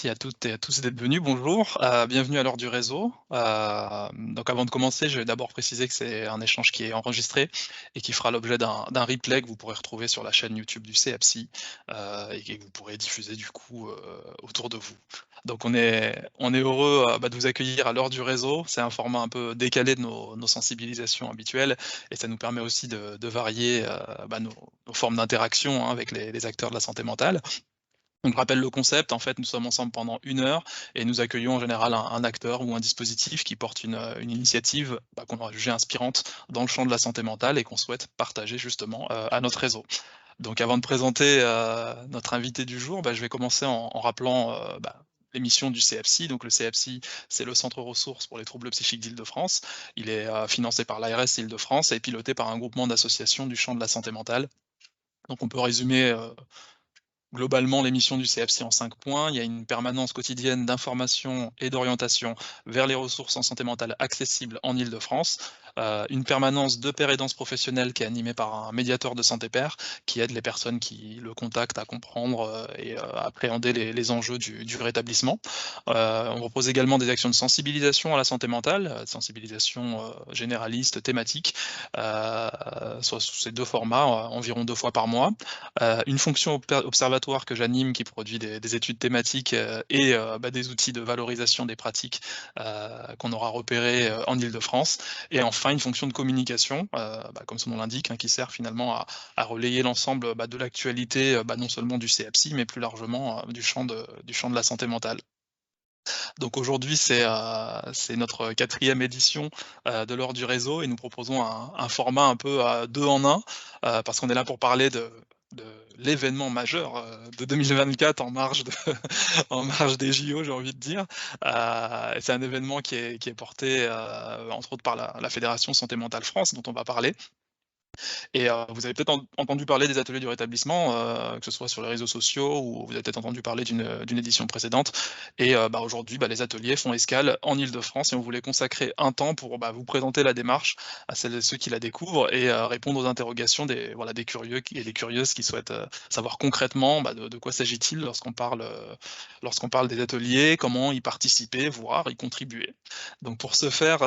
merci à toutes et à tous d'être venus. Bonjour, bienvenue à l'heure du réseau. Donc avant de commencer, je vais d'abord préciser que c'est un échange qui est enregistré et qui fera l'objet d'un replay que vous pourrez retrouver sur la chaîne YouTube du CEPSI et que vous pourrez diffuser du coup autour de vous. Donc on est heureux de vous accueillir à l'heure du réseau. C'est un format un peu décalé de nos sensibilisations habituelles et ça nous permet aussi de varier nos formes d'interaction avec les acteurs de la santé mentale. On rappelle le concept, en fait, nous sommes ensemble pendant 1 heure et nous accueillons en général un acteur ou un dispositif qui porte une initiative qu'on aura jugée inspirante dans le champ de la santé mentale et qu'on souhaite partager justement à notre réseau. Donc avant de présenter notre invité du jour, je vais commencer en rappelant les missions du CEPSI. Donc le CEPSI, c'est le Centre ressources pour les troubles psychiques d'Île-de-France. Il est financé par l'ARS Île-de-France et piloté par un groupement d'associations du champ de la santé mentale. Donc on peut résumer globalement les missions du CEPSI en 5 points. Il y a une permanence quotidienne d'information et d'orientation vers les ressources en santé mentale accessibles en Île-de-France. Une permanence de pair aidance professionnelle qui est animée par un médiateur de santé pair qui aide les personnes qui le contactent à comprendre et à appréhender les enjeux du rétablissement. On propose également des actions de sensibilisation à la santé mentale, sensibilisation généraliste, thématique, soit sous ces 2 formats, environ 2 fois par mois. Une fonction observatoire que j'anime qui produit des études thématiques et des outils de valorisation des pratiques qu'on aura repérés en Île-de-France. Et enfin, une fonction de communication, comme son nom l'indique, qui sert finalement à relayer l'ensemble de l'actualité, non seulement du CEPSI, mais plus largement du champ de la santé mentale. Donc aujourd'hui, c'est notre 4e édition de l'heure du réseau et nous proposons un format un peu 2 en 1 parce qu'on est là pour parler de l'événement majeur de 2024 en marge des JO, j'ai envie de dire. C'est un événement qui est porté entre autres par la Fédération Santé Mentale France, dont on va parler. Et vous avez peut-être entendu parler des ateliers du rétablissement, que ce soit sur les réseaux sociaux ou vous avez peut-être entendu parler d'une édition précédente. Et aujourd'hui, les ateliers font escale en Île-de-France et on voulait consacrer un temps pour vous présenter la démarche à celles et ceux qui la découvrent et répondre aux interrogations des curieux et des curieuses qui souhaitent savoir concrètement de quoi s'agit-il lorsqu'on parle des ateliers, comment y participer, voire y contribuer. Donc pour ce faire,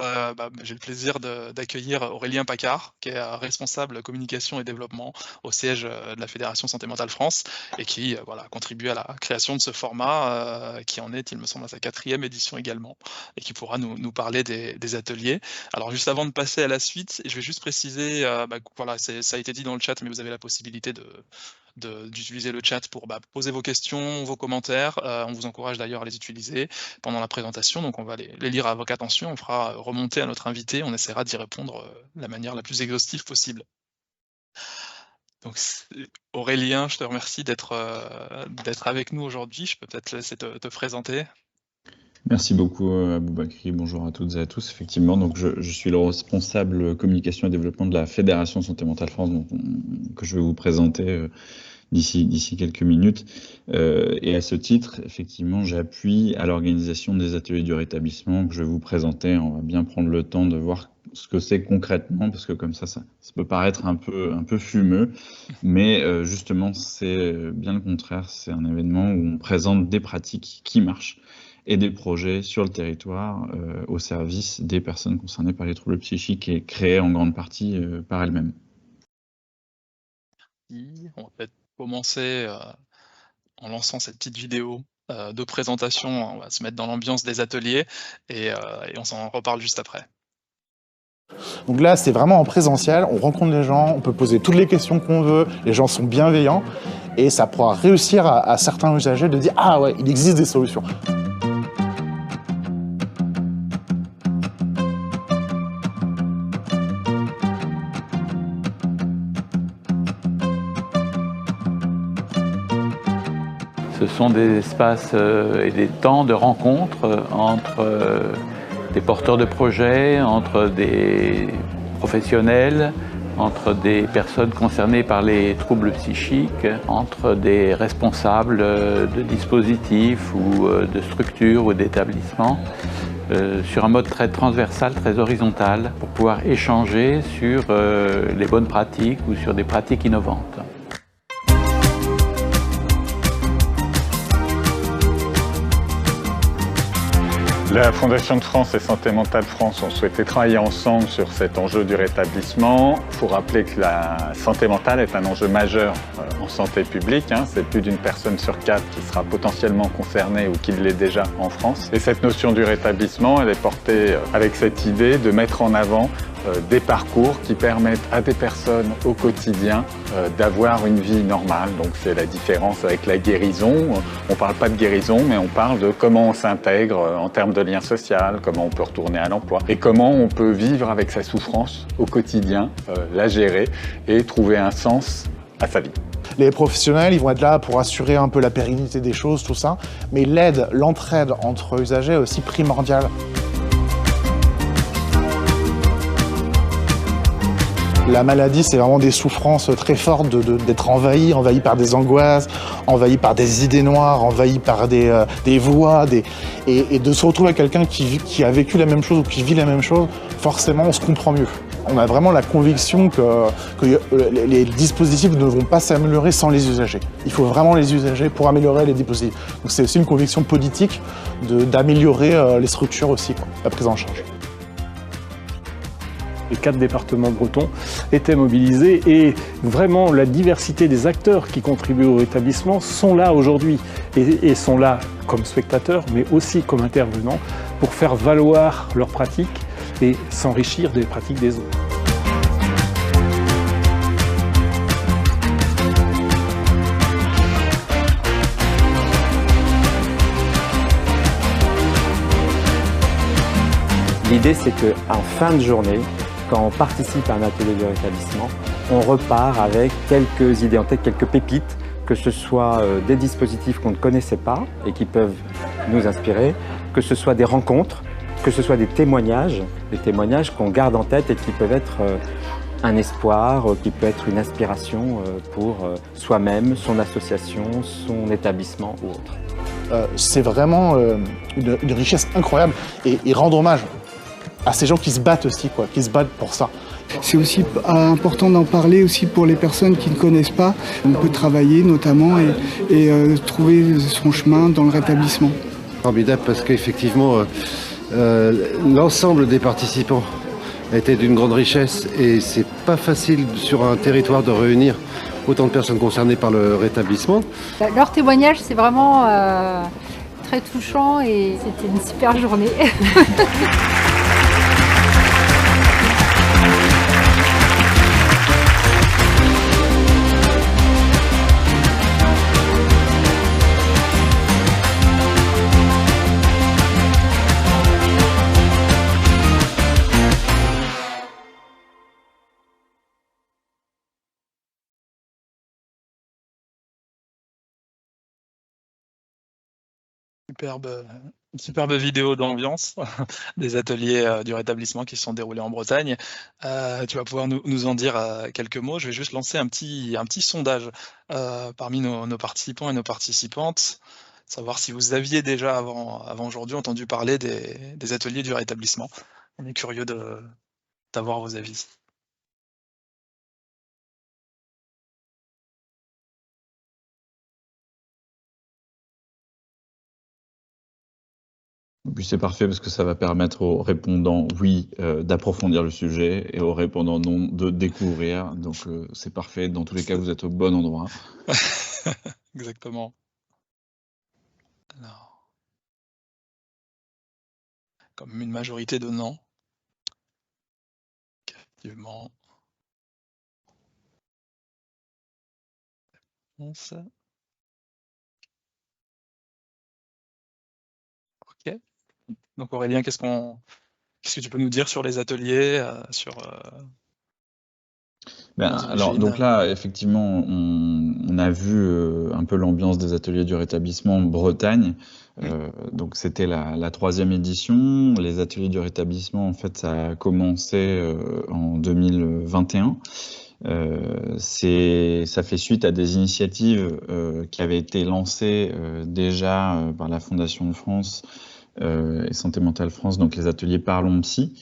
j'ai le plaisir d'accueillir Aurélien Paccard, qui est responsable communication et développement au siège de la Fédération Santé Mentale France et qui contribue à la création de ce format qui en est, il me semble, à sa 4e édition également et qui pourra nous parler des ateliers. Alors juste avant de passer à la suite, je vais juste préciser, ça a été dit dans le chat, mais vous avez la possibilité d'utiliser le chat pour poser vos questions, vos commentaires. On vous encourage d'ailleurs à les utiliser pendant la présentation, donc on va les lire à votre attention, on fera remonter à notre invité, on essaiera d'y répondre de la manière la plus exhaustive possible. Donc Aurélien, je te remercie d'être avec nous aujourd'hui. Je peux peut-être te laisser te présenter. Merci beaucoup Aboubakri, bonjour à toutes et à tous. Effectivement, donc je suis le responsable communication et développement de la Fédération Santé Mentale France, que je vais vous présenter d'ici quelques minutes. Et à ce titre, effectivement, j'appuie à l'organisation des ateliers du rétablissement que je vais vous présenter. On va bien prendre le temps de voir ce que c'est concrètement, parce que comme ça peut paraître un peu fumeux, mais justement, c'est bien le contraire. C'est un événement où on présente des pratiques qui marchent et des projets sur le territoire au service des personnes concernées par les troubles psychiques et créés en grande partie par elles-mêmes. On va peut-être commencer en lançant cette petite vidéo de présentation. On va se mettre dans l'ambiance des ateliers et on s'en reparle juste après. Donc là, c'est vraiment en présentiel, on rencontre les gens, on peut poser toutes les questions qu'on veut, les gens sont bienveillants et ça pourra réussir à certains usagers de dire « Ah ouais, il existe des solutions ». Ce sont des espaces et des temps de rencontre entre des porteurs de projets, entre des professionnels, entre des personnes concernées par les troubles psychiques, entre des responsables de dispositifs ou de structures ou d'établissements, sur un mode très transversal, très horizontal, pour pouvoir échanger sur les bonnes pratiques ou sur des pratiques innovantes. La Fondation de France et Santé Mentale France ont souhaité travailler ensemble sur cet enjeu du rétablissement. Il faut rappeler que la santé mentale est un enjeu majeur en santé publique. C'est plus d'une personne sur 4 qui sera potentiellement concernée ou qui l'est déjà en France. Et cette notion du rétablissement, elle est portée avec cette idée de mettre en avant des parcours qui permettent à des personnes au quotidien d'avoir une vie normale. Donc c'est la différence avec la guérison. On ne parle pas de guérison, mais on parle de comment on s'intègre en termes de lien social, comment on peut retourner à l'emploi et comment on peut vivre avec sa souffrance au quotidien, la gérer et trouver un sens à sa vie. Les professionnels, ils vont être là pour assurer un peu la pérennité des choses, tout ça, mais l'aide, l'entraide entre usagers est aussi primordiale. La maladie, c'est vraiment des souffrances très fortes d'être envahi par des angoisses, envahi par des idées noires, envahi par des voix, et de se retrouver avec quelqu'un qui a vécu la même chose ou qui vit la même chose, forcément, on se comprend mieux. On a vraiment la conviction que les dispositifs ne vont pas s'améliorer sans les usagers. Il faut vraiment les usagers pour améliorer les dispositifs. Donc c'est aussi une conviction politique d'améliorer les structures aussi, la prise en charge. Les 4 départements bretons étaient mobilisés et vraiment la diversité des acteurs qui contribuent au rétablissement sont là aujourd'hui et sont là comme spectateurs mais aussi comme intervenants pour faire valoir leurs pratiques et s'enrichir des pratiques des autres. L'idée, c'est qu'en fin de journée, quand on participe à un atelier de rétablissement, on repart avec quelques idées en tête, quelques pépites, que ce soit des dispositifs qu'on ne connaissait pas et qui peuvent nous inspirer, que ce soit des rencontres, que ce soit des témoignages qu'on garde en tête et qui peuvent être un espoir, qui peut être une inspiration pour soi-même, son association, son établissement ou autre. C'est vraiment une richesse incroyable et rendre hommage à ces gens qui se battent aussi, qui se battent pour ça. C'est aussi important d'en parler aussi pour les personnes qui ne connaissent pas. On peut travailler notamment et trouver son chemin dans le rétablissement. Formidable parce qu'effectivement, l'ensemble des participants était d'une grande richesse et c'est pas facile sur un territoire de réunir autant de personnes concernées par le rétablissement. Leur témoignage, c'est vraiment très touchant et c'était une super journée. Superbe vidéo d'ambiance des ateliers du rétablissement qui se sont déroulés en Bretagne. Tu vas pouvoir nous en dire quelques mots. Je vais juste lancer un petit sondage parmi nos participants et nos participantes, savoir si vous aviez déjà avant aujourd'hui entendu parler des ateliers du rétablissement. On est curieux d'avoir vos avis. Puis c'est parfait parce que ça va permettre aux répondants oui d'approfondir le sujet et aux répondants non de découvrir. Donc c'est parfait. Dans tous les cas, vous êtes au bon endroit. Exactement. Alors, comme une majorité de non. Effectivement. Ok. Donc Aurélien, qu'est-ce que tu peux nous dire sur les ateliers, alors donc là, effectivement, on a vu un peu l'ambiance des ateliers du rétablissement Bretagne. Donc c'était la 3e édition. Les ateliers du rétablissement, en fait, ça a commencé en 2021. Ça fait suite à des initiatives qui avaient été lancées déjà par la Fondation de France et Santé Mentale France, donc les ateliers Parlons Psy,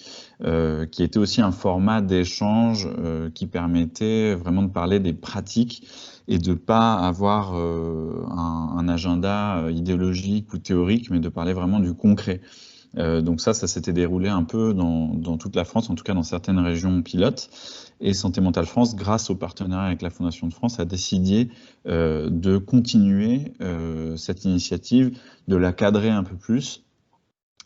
qui était aussi un format d'échange qui permettait vraiment de parler des pratiques et de pas avoir un agenda idéologique ou théorique, mais de parler vraiment du concret. Donc ça s'était déroulé un peu dans toute la France, en tout cas dans certaines régions pilotes. Et Santé Mentale France, grâce au partenariat avec la Fondation de France, a décidé de continuer cette initiative, de la cadrer un peu plus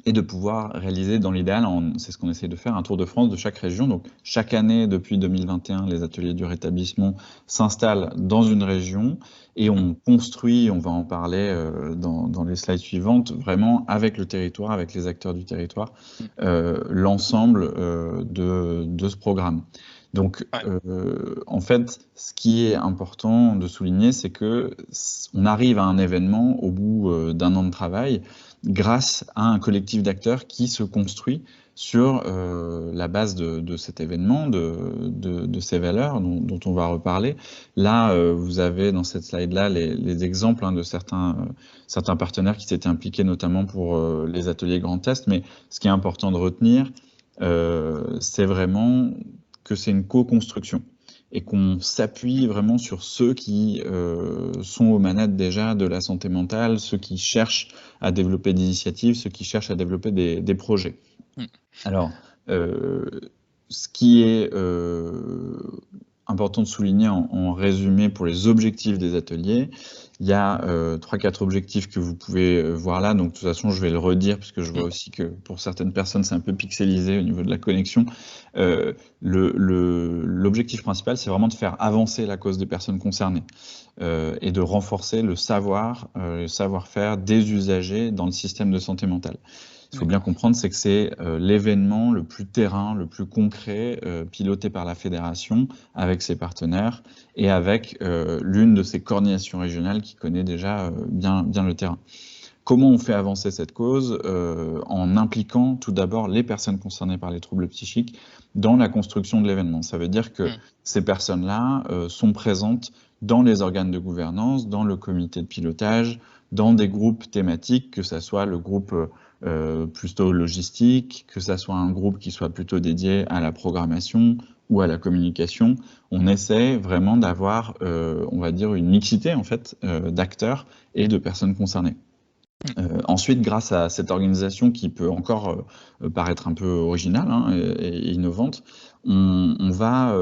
et de pouvoir réaliser dans l'idéal, c'est ce qu'on essaie de faire, un tour de France de chaque région. Donc chaque année, depuis 2021, les ateliers du rétablissement s'installent dans une région et on construit, on va en parler dans les slides suivantes, vraiment avec le territoire, avec les acteurs du territoire, l'ensemble de ce programme. Donc, en fait, ce qui est important de souligner, c'est que on arrive à un événement au bout d'un an de travail grâce à un collectif d'acteurs qui se construit sur la base de cet événement, de ces valeurs dont on va reparler. Là, vous avez dans cette slide-là les exemples de certains partenaires qui s'étaient impliqués notamment pour les ateliers Grand Est, mais ce qui est important de retenir, c'est vraiment que c'est une co-construction et qu'on s'appuie vraiment sur ceux qui sont aux manettes déjà de la santé mentale, ceux qui cherchent à développer des initiatives, ceux qui cherchent à développer des projets. Alors, ce qui est important de souligner en résumé pour les objectifs des ateliers, il y a 3-4 objectifs que vous pouvez voir là, donc de toute façon je vais le redire parce que je vois aussi que pour certaines personnes c'est un peu pixelisé au niveau de la connexion. L'objectif principal, c'est vraiment de faire avancer la cause des personnes concernées et de renforcer le savoir-faire des usagers dans le système de santé mentale. Il faut bien comprendre, c'est que c'est l'événement le plus terrain, le plus concret, piloté par la fédération avec ses partenaires et avec l'une de ses coordinations régionales qui connaît déjà bien le terrain. Comment on fait avancer cette cause? En impliquant tout d'abord les personnes concernées par les troubles psychiques dans la construction de l'événement. Ça veut dire que ces personnes-là sont présentes dans les organes de gouvernance, dans le comité de pilotage, dans des groupes thématiques, que ce soit le groupe plutôt logistique, que ça soit un groupe qui soit plutôt dédié à la programmation ou à la communication. On essaie vraiment d'avoir, on va dire, une mixité en fait d'acteurs et de personnes concernées. Ensuite, grâce à cette organisation qui peut encore paraître un peu originale et innovante, on va,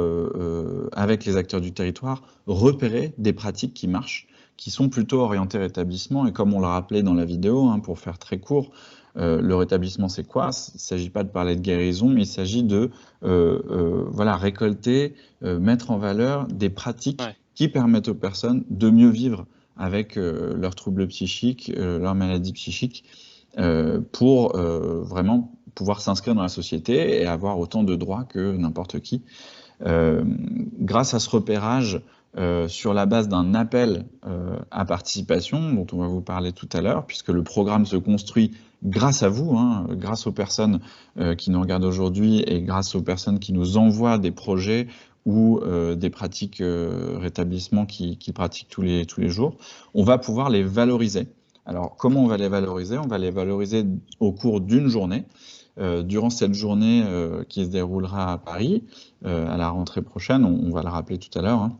avec les acteurs du territoire, repérer des pratiques qui marchent, qui sont plutôt orientées rétablissement. Et comme on le rappelait dans la vidéo, pour faire très court, le rétablissement, c'est quoi? Il ne s'agit pas de parler de guérison, mais il s'agit de récolter, mettre en valeur des pratiques qui permettent aux personnes de mieux vivre avec leurs troubles psychiques, leurs maladies psychiques, pour vraiment pouvoir s'inscrire dans la société et avoir autant de droits que n'importe qui. Grâce à ce repérage, sur la base d'un appel à participation, dont on va vous parler tout à l'heure, puisque le programme se construit grâce à vous, grâce aux personnes qui nous regardent aujourd'hui et grâce aux personnes qui nous envoient des projets ou des pratiques rétablissement qu'ils pratiquent tous les jours, on va pouvoir les valoriser. Alors, comment on va les valoriser? On va les valoriser au cours d'une journée. Durant cette journée qui se déroulera à Paris, à la rentrée prochaine, on va le rappeler tout à l'heure,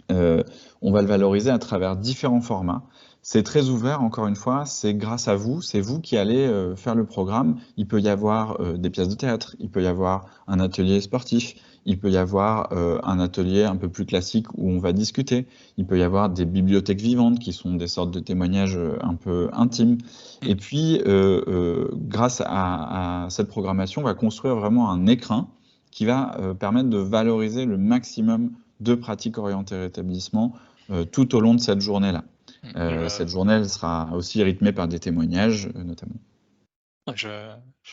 on va le valoriser à travers différents formats. C'est très ouvert, encore une fois, c'est grâce à vous, c'est vous qui allez faire le programme. Il peut y avoir des pièces de théâtre, il peut y avoir un atelier sportif, il peut y avoir un atelier un peu plus classique où on va discuter, il peut y avoir des bibliothèques vivantes qui sont des sortes de témoignages un peu intimes. Et puis, grâce à cette programmation, on va construire vraiment un écrin qui va permettre de valoriser le maximum de pratiques orientées rétablissement tout au long de cette journée-là. Cette journée, elle sera aussi rythmée par des témoignages, notamment. Je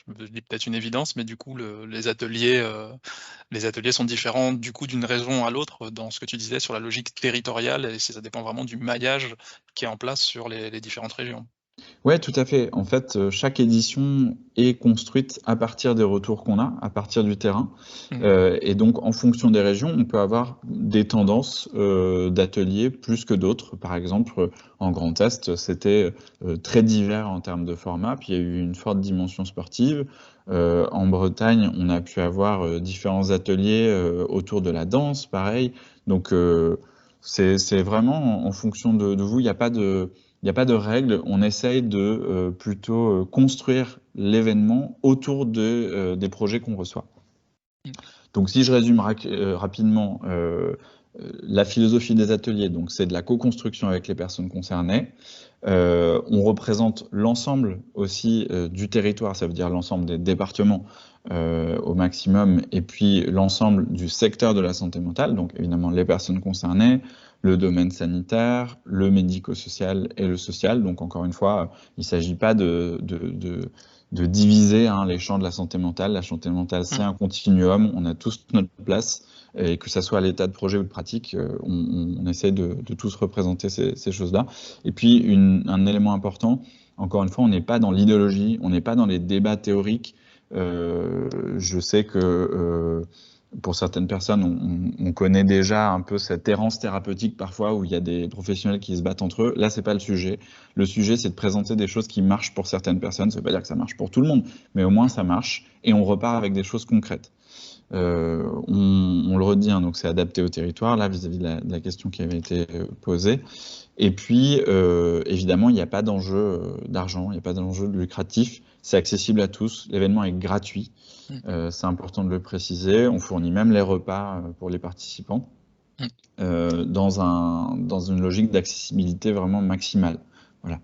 me dis peut-être une évidence, mais du coup, les ateliers sont différents du coup d'une région à l'autre dans ce que tu disais sur la logique territoriale, et ça dépend vraiment du maillage qui est en place sur les différentes régions. Ouais, tout à fait. En fait, chaque édition est construite à partir des retours qu'on a, à partir du terrain. Et donc, en fonction des régions, on peut avoir des tendances d'ateliers plus que d'autres. Par exemple, en Grand Est, c'était très divers en termes de format, puis il y a eu une forte dimension sportive. En Bretagne, on a pu avoir différents ateliers autour de la danse, pareil. Donc, c'est vraiment en fonction de vous. Il n'y a pas de Il n'y a pas de règle, on essaye de plutôt construire l'événement autour des projets qu'on reçoit. Donc si je résume rapidement, la philosophie des ateliers, donc c'est de la co-construction avec les personnes concernées. On représente l'ensemble aussi du territoire, ça veut dire l'ensemble des départements au maximum, et puis l'ensemble du secteur de la santé mentale, donc évidemment les personnes concernées, le domaine sanitaire, le médico-social et le social. Donc encore une fois, il ne s'agit pas de diviser les champs de la santé mentale. La santé mentale, c'est un continuum, on a tous notre place, et que ça soit à l'état de projet ou de pratique, on essaie de tous représenter ces choses-là. Et puis un élément important, encore une fois, on n'est pas dans l'idéologie, on n'est pas dans les débats théoriques. Je sais que pour certaines personnes, on connaît déjà un peu cette errance thérapeutique parfois où il y a des professionnels qui se battent entre eux. Là, c'est pas le sujet. Le sujet, c'est de présenter des choses qui marchent pour certaines personnes. Ça veut pas dire que ça marche pour tout le monde, mais au moins ça marche et on repart avec des choses concrètes. On le redit, donc c'est adapté au territoire, là, vis-à-vis de la question qui avait été posée. Et puis, évidemment, il n'y a pas d'enjeu d'argent, il n'y a pas d'enjeu lucratif. C'est accessible à tous. L'événement est gratuit. C'est important de le préciser. On fournit même les repas pour les participants dans une logique d'accessibilité vraiment maximale. Voilà.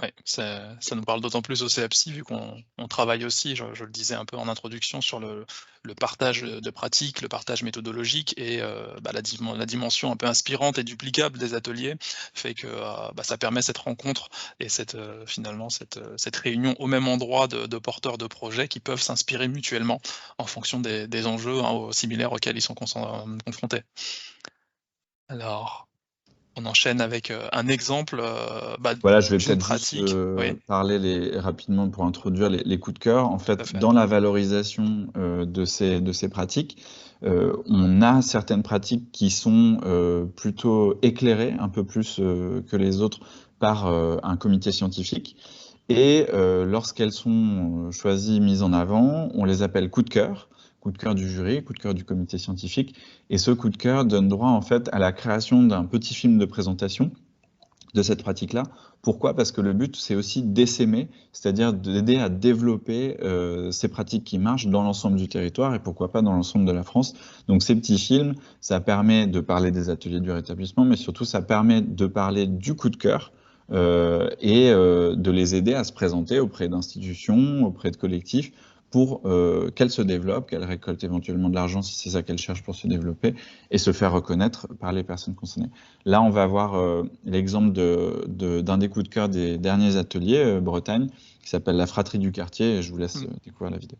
Ouais, ça nous parle d'autant plus au CEAPSI, vu qu'on travaille aussi, je le disais un peu en introduction, sur le partage de pratiques, le partage méthodologique et la dimension un peu inspirante et duplicable des ateliers fait que ça permet cette rencontre et finalement cette réunion au même endroit de porteurs de projets qui peuvent s'inspirer mutuellement en fonction des enjeux similaires auxquels ils sont confrontés. Alors, on enchaîne avec un exemple. Voilà, je vais peut-être juste parler rapidement pour introduire les coups de cœur. En fait, dans la valorisation de ces pratiques, on a certaines pratiques qui sont plutôt éclairées, un peu plus que les autres, par un comité scientifique. Et lorsqu'elles sont choisies, mises en avant, on les appelle coups de cœur. Coup de cœur du jury, coup de cœur du comité scientifique. Et ce coup de cœur donne droit en fait à la création d'un petit film de présentation de cette pratique-là. Pourquoi? Parce que le but, c'est aussi d'essaimer, c'est-à-dire d'aider à développer ces pratiques qui marchent dans l'ensemble du territoire et pourquoi pas dans l'ensemble de la France. Donc ces petits films, ça permet de parler des ateliers du rétablissement, mais surtout ça permet de parler du coup de cœur et de les aider à se présenter auprès d'institutions, auprès de collectifs, pour qu'elle se développe, qu'elle récolte éventuellement de l'argent si c'est ça qu'elle cherche pour se développer et se faire reconnaître par les personnes concernées. Là, on va voir l'exemple d'un des coups de cœur des derniers ateliers Bretagne, qui s'appelle la fratrie du quartier, et je vous laisse découvrir la vidéo.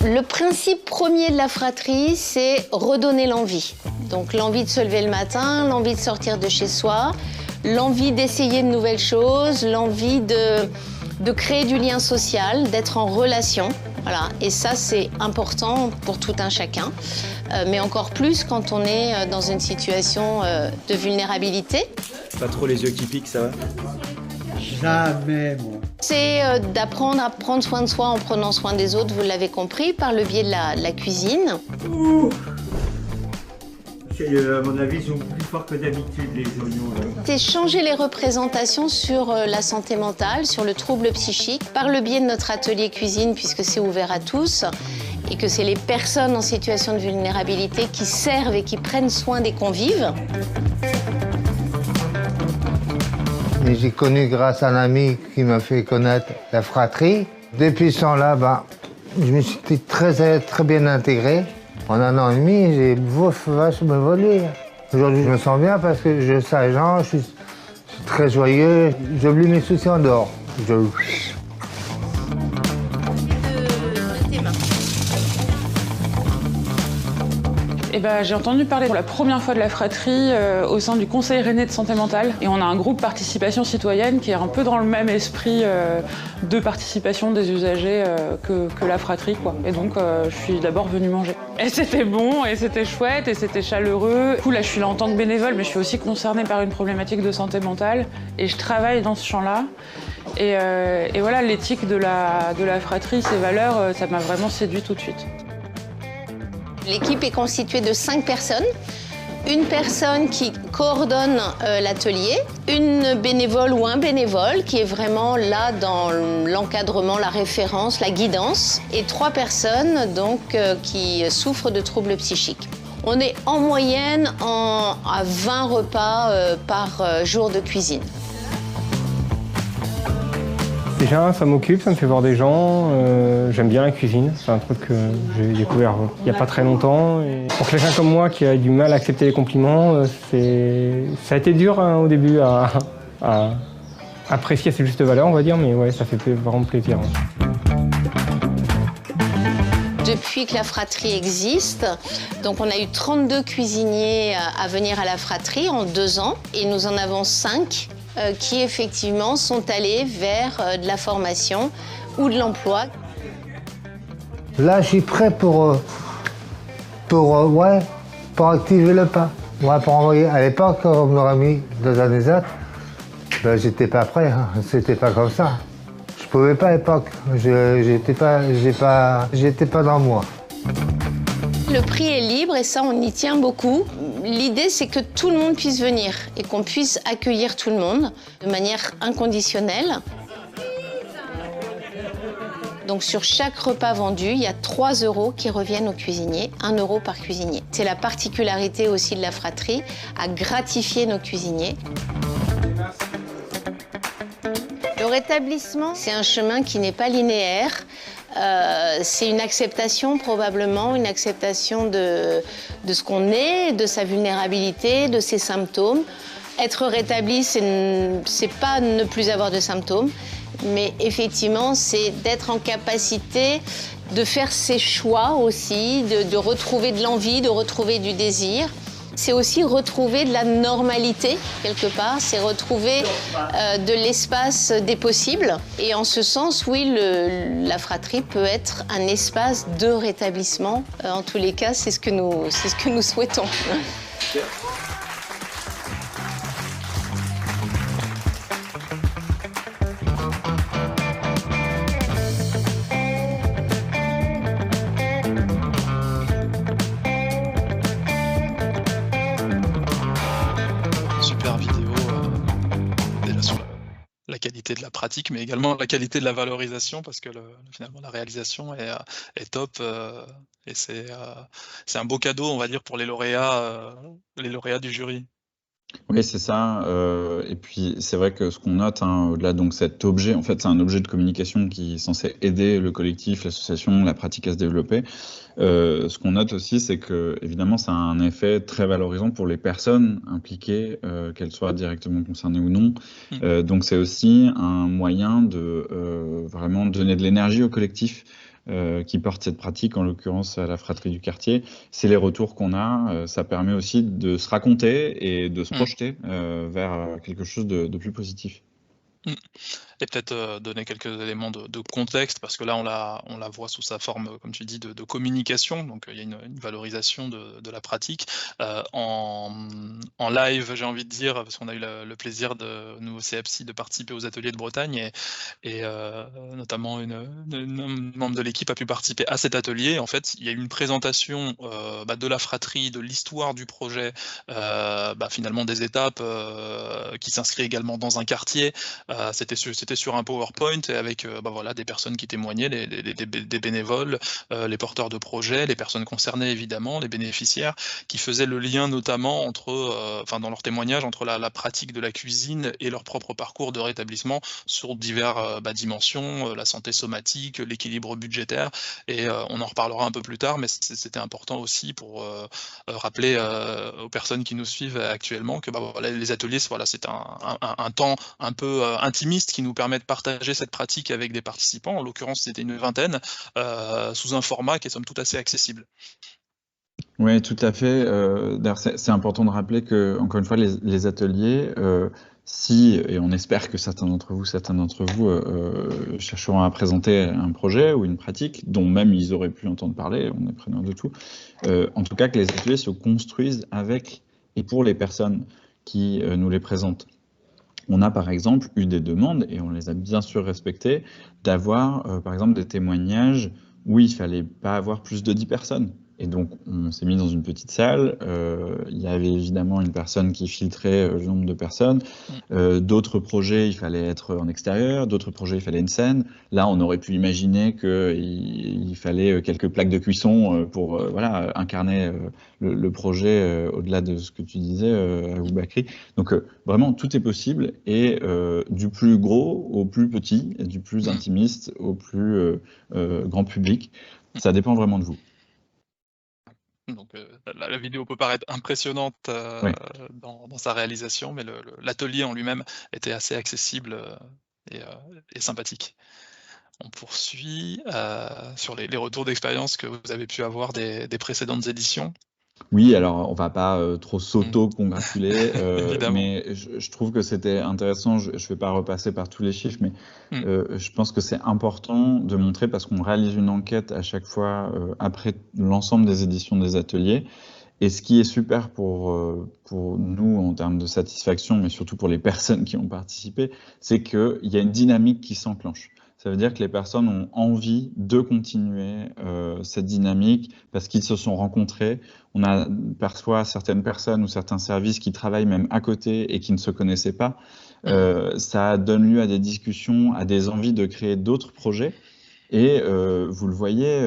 Le principe premier de la fratrie, c'est redonner l'envie. Donc l'envie de se lever le matin, l'envie de sortir de chez soi, l'envie d'essayer de nouvelles choses, l'envie de créer du lien social, d'être en relation. Voilà. Et ça, c'est important pour tout un chacun, mais encore plus quand on est dans une situation de vulnérabilité. Pas trop les yeux qui piquent, ça va? Jamais, moi. C'est d'apprendre à prendre soin de soi en prenant soin des autres, vous l'avez compris, par le biais de la cuisine. Ouh. À mon avis, ils sont plus forts que d'habitude, les oignons. C'est changer les représentations sur la santé mentale, sur le trouble psychique, par le biais de notre atelier cuisine, puisque c'est ouvert à tous, et que c'est les personnes en situation de vulnérabilité qui servent et qui prennent soin des convives. J'ai connu grâce à un ami qui m'a fait connaître la fratrie. Depuis ce temps-là, je me suis très bien intégré. En 1 an et demi, j'ai vachement évolué. Aujourd'hui, je me sens bien parce que je sais les gens, je suis très joyeux. J'oublie mes soucis en dehors. J'ai entendu parler pour la première fois de la fratrie au sein du Conseil rennais de santé mentale. Et on a un groupe participation citoyenne qui est un peu dans le même esprit de participation des usagers que la fratrie, quoi. Et donc, je suis d'abord venue manger. Et c'était bon, et c'était chouette, et c'était chaleureux. Du coup, là, je suis là en tant que bénévole, mais je suis aussi concernée par une problématique de santé mentale. Et je travaille dans ce champ-là. Et voilà, l'éthique de la fratrie, ces valeurs, ça m'a vraiment séduit tout de suite. L'équipe est constituée de 5 personnes. Une personne qui coordonne l'atelier, une bénévole ou un bénévole qui est vraiment là dans l'encadrement, la référence, la guidance, et 3 personnes donc, qui souffrent de troubles psychiques. On est en moyenne à 20 repas par jour de cuisine. Déjà, ça m'occupe, ça me fait voir des gens. J'aime bien la cuisine, c'est un truc que j'ai découvert il n'y a pas très longtemps. Et pour quelqu'un comme moi qui a du mal à accepter les compliments, ça a été dur hein, au début à apprécier ses justes valeurs, on va dire, mais ouais, ça fait vraiment plaisir. Depuis que la fratrie existe, donc on a eu 32 cuisiniers à venir à la fratrie en 2 ans, et nous en avons 5 qui effectivement sont allés vers de la formation ou de l'emploi. Là, je suis prêt pour activer le pas. Ouais, pour envoyer. À l'époque, on m'aurait mis dans un désert. Ben, j'étais pas prêt, hein. C'était pas comme ça. Je pouvais pas à l'époque. J'étais pas dans moi. Le prix est libre et ça, on y tient beaucoup. L'idée, c'est que tout le monde puisse venir et qu'on puisse accueillir tout le monde de manière inconditionnelle. Donc sur chaque repas vendu, il y a 3 € qui reviennent aux cuisiniers, 1 € par cuisinier. C'est la particularité aussi de la fratrie, à gratifier nos cuisiniers. Le rétablissement, c'est un chemin qui n'est pas linéaire. C'est une acceptation probablement, une acceptation de ce qu'on est, de sa vulnérabilité, de ses symptômes. Être rétabli, c'est pas ne plus avoir de symptômes, mais effectivement, c'est d'être en capacité de faire ses choix aussi, de retrouver de l'envie, de retrouver du désir. C'est aussi retrouver de la normalité, quelque part. C'est retrouver de l'espace des possibles. Et en ce sens, oui, la fratrie peut être un espace de rétablissement. En tous les cas, c'est ce que nous souhaitons. Qualité de la pratique, mais également la qualité de la valorisation, parce que finalement la réalisation est top, et c'est un beau cadeau, on va dire, pour les lauréats du jury. Oui, c'est ça. Et puis, c'est vrai que ce qu'on note, hein, au-delà donc cet objet, en fait, c'est un objet de communication qui est censé aider le collectif, l'association, la pratique à se développer. Ce qu'on note aussi, c'est que, évidemment, ça a un effet très valorisant pour les personnes impliquées, qu'elles soient directement concernées ou non. Donc, c'est aussi un moyen de vraiment donner de l'énergie au collectif. Qui porte cette pratique, en l'occurrence à la fratrie du quartier. C'est les retours qu'on a, ça permet aussi de se raconter et de se projeter vers quelque chose de plus positif. Et peut-être donner quelques éléments de contexte, parce que là on la voit sous sa forme, comme tu dis, de communication, donc il y a une valorisation de la pratique. En live, j'ai envie de dire, parce qu'on a eu le plaisir nous au CFC de participer aux ateliers de Bretagne, et notamment une membre de l'équipe a pu participer à cet atelier. En fait, il y a eu une présentation de la fratrie, de l'histoire du projet, finalement des étapes qui s'inscrit également dans un quartier. C'était sur un PowerPoint, et avec voilà, des personnes qui témoignaient, des bénévoles, les porteurs de projets, les personnes concernées évidemment, les bénéficiaires, qui faisaient le lien notamment entre, dans leur témoignage, entre la pratique de la cuisine et leur propre parcours de rétablissement sur diverses dimensions, la santé somatique, l'équilibre budgétaire, et on en reparlera un peu plus tard, mais c'était important aussi pour rappeler aux personnes qui nous suivent actuellement que voilà, les ateliers, voilà, c'est un temps un peu intimiste qui nous permet de partager cette pratique avec des participants. En l'occurrence, c'était une vingtaine, sous un format qui est somme toute assez accessible. Oui, tout à fait. D'ailleurs, c'est important de rappeler que, encore une fois, les ateliers, et on espère que certains d'entre vous chercheront à présenter un projet ou une pratique dont même ils auraient pu entendre parler, on est preneur de tout. En tout cas, que les ateliers se construisent avec et pour les personnes qui nous les présentent. On a par exemple eu des demandes, et on les a bien sûr respectées, d'avoir par exemple des témoignages où il ne fallait pas avoir plus de 10 personnes. Et donc on s'est mis dans une petite salle, il y avait évidemment une personne qui filtrait le nombre de personnes, d'autres projets il fallait être en extérieur, d'autres projets il fallait une scène. Là on aurait pu imaginer qu'il fallait quelques plaques de cuisson pour voilà, incarner le projet au-delà de ce que tu disais Aboubakri. Donc vraiment tout est possible, et du plus gros au plus petit, et du plus intimiste au plus grand public, ça dépend vraiment de vous. Donc la vidéo peut paraître impressionnante Oui. dans sa réalisation, mais l'atelier en lui-même était assez accessible et sympathique. On poursuit sur les retours d'expérience que vous avez pu avoir des précédentes éditions. Oui, alors on va pas trop s'auto-congratuler, mais je trouve que c'était intéressant. Je vais pas repasser par tous les chiffres, mais je pense que c'est important de montrer, parce qu'on réalise une enquête à chaque fois après l'ensemble des éditions des ateliers. Et ce qui est super pour nous en termes de satisfaction, mais surtout pour les personnes qui ont participé, c'est qu'il y a une dynamique qui s'enclenche. Ça veut dire que les personnes ont envie de continuer cette dynamique parce qu'ils se sont rencontrés. On perçoit certaines personnes ou certains services qui travaillent même à côté et qui ne se connaissaient pas. Ça donne lieu à des discussions, à des envies de créer d'autres projets. Et vous le voyez,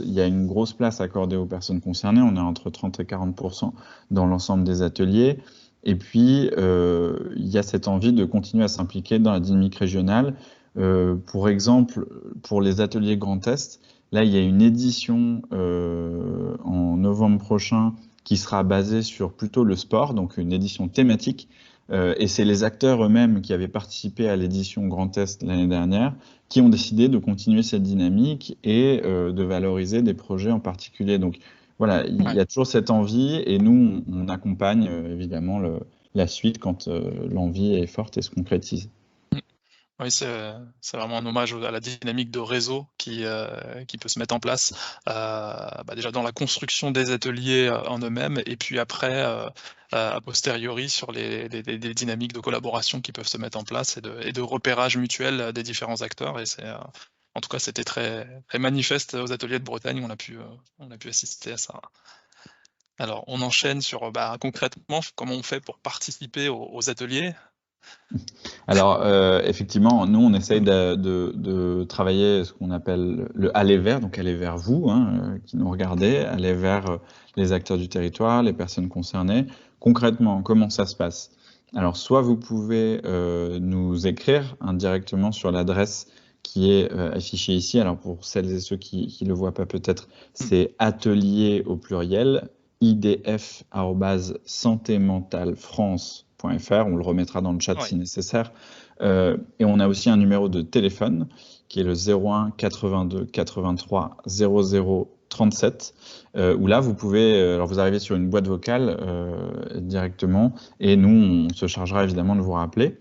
il y a une grosse place accordée aux personnes concernées. On est entre 30 et 40% dans l'ensemble des ateliers. Et puis, il y a cette envie de continuer à s'impliquer dans la dynamique régionale. Pour exemple, pour les ateliers Grand Est, là, il y a une édition en novembre prochain qui sera basée sur plutôt le sport, donc une édition thématique. Et c'est les acteurs eux-mêmes qui avaient participé à l'édition Grand Est l'année dernière qui ont décidé de continuer cette dynamique et de valoriser des projets en particulier. Donc voilà, il y a toujours cette envie, et nous, on accompagne évidemment la suite quand l'envie est forte et se concrétise. Oui, c'est vraiment un hommage à la dynamique de réseau qui peut se mettre en place, déjà dans la construction des ateliers en eux-mêmes, et puis après, a posteriori, sur les dynamiques de collaboration qui peuvent se mettre en place et de repérage mutuel des différents acteurs. Et en tout cas, c'était très, très manifeste aux ateliers de Bretagne, on a pu assister à ça. Alors, on enchaîne sur concrètement comment on fait pour participer aux ateliers. Alors, effectivement, nous, on essaye de travailler ce qu'on appelle le aller vers, donc aller vers vous, qui nous regardez, aller vers les acteurs du territoire, les personnes concernées. Concrètement, comment ça se passe? Alors, soit vous pouvez nous écrire indirectement sur l'adresse qui est affichée ici. Alors, pour celles et ceux qui ne le voient pas peut-être, c'est atelier au pluriel, idf@santémentalefrance.fr, on le remettra dans le chat si nécessaire. Et on a aussi un numéro de téléphone qui est le 01 82 83 00 37, où là vous pouvez, alors vous arrivez sur une boîte vocale directement, et nous on se chargera évidemment de vous rappeler.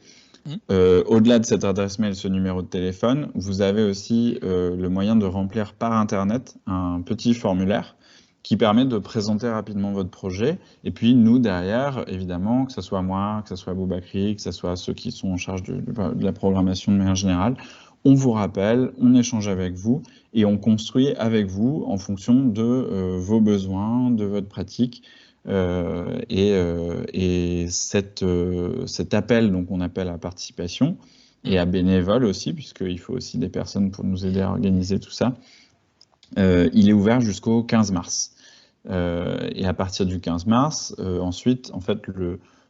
Au-delà de cette adresse mail, ce numéro de téléphone, vous avez aussi le moyen de remplir par internet un petit formulaire qui permet de présenter rapidement votre projet. Et puis nous, derrière, évidemment, que ce soit moi, que ce soit Aboubakri, que ce soit ceux qui sont en charge de la programmation de manière générale, on vous rappelle, on échange avec vous et on construit avec vous en fonction de vos besoins, de votre pratique. Et cet appel, donc on appelle à participation et à bénévoles aussi, puisqu'il faut aussi des personnes pour nous aider à organiser tout ça, il est ouvert jusqu'au 15 mars. Et à partir du 15 mars, ensuite, en fait,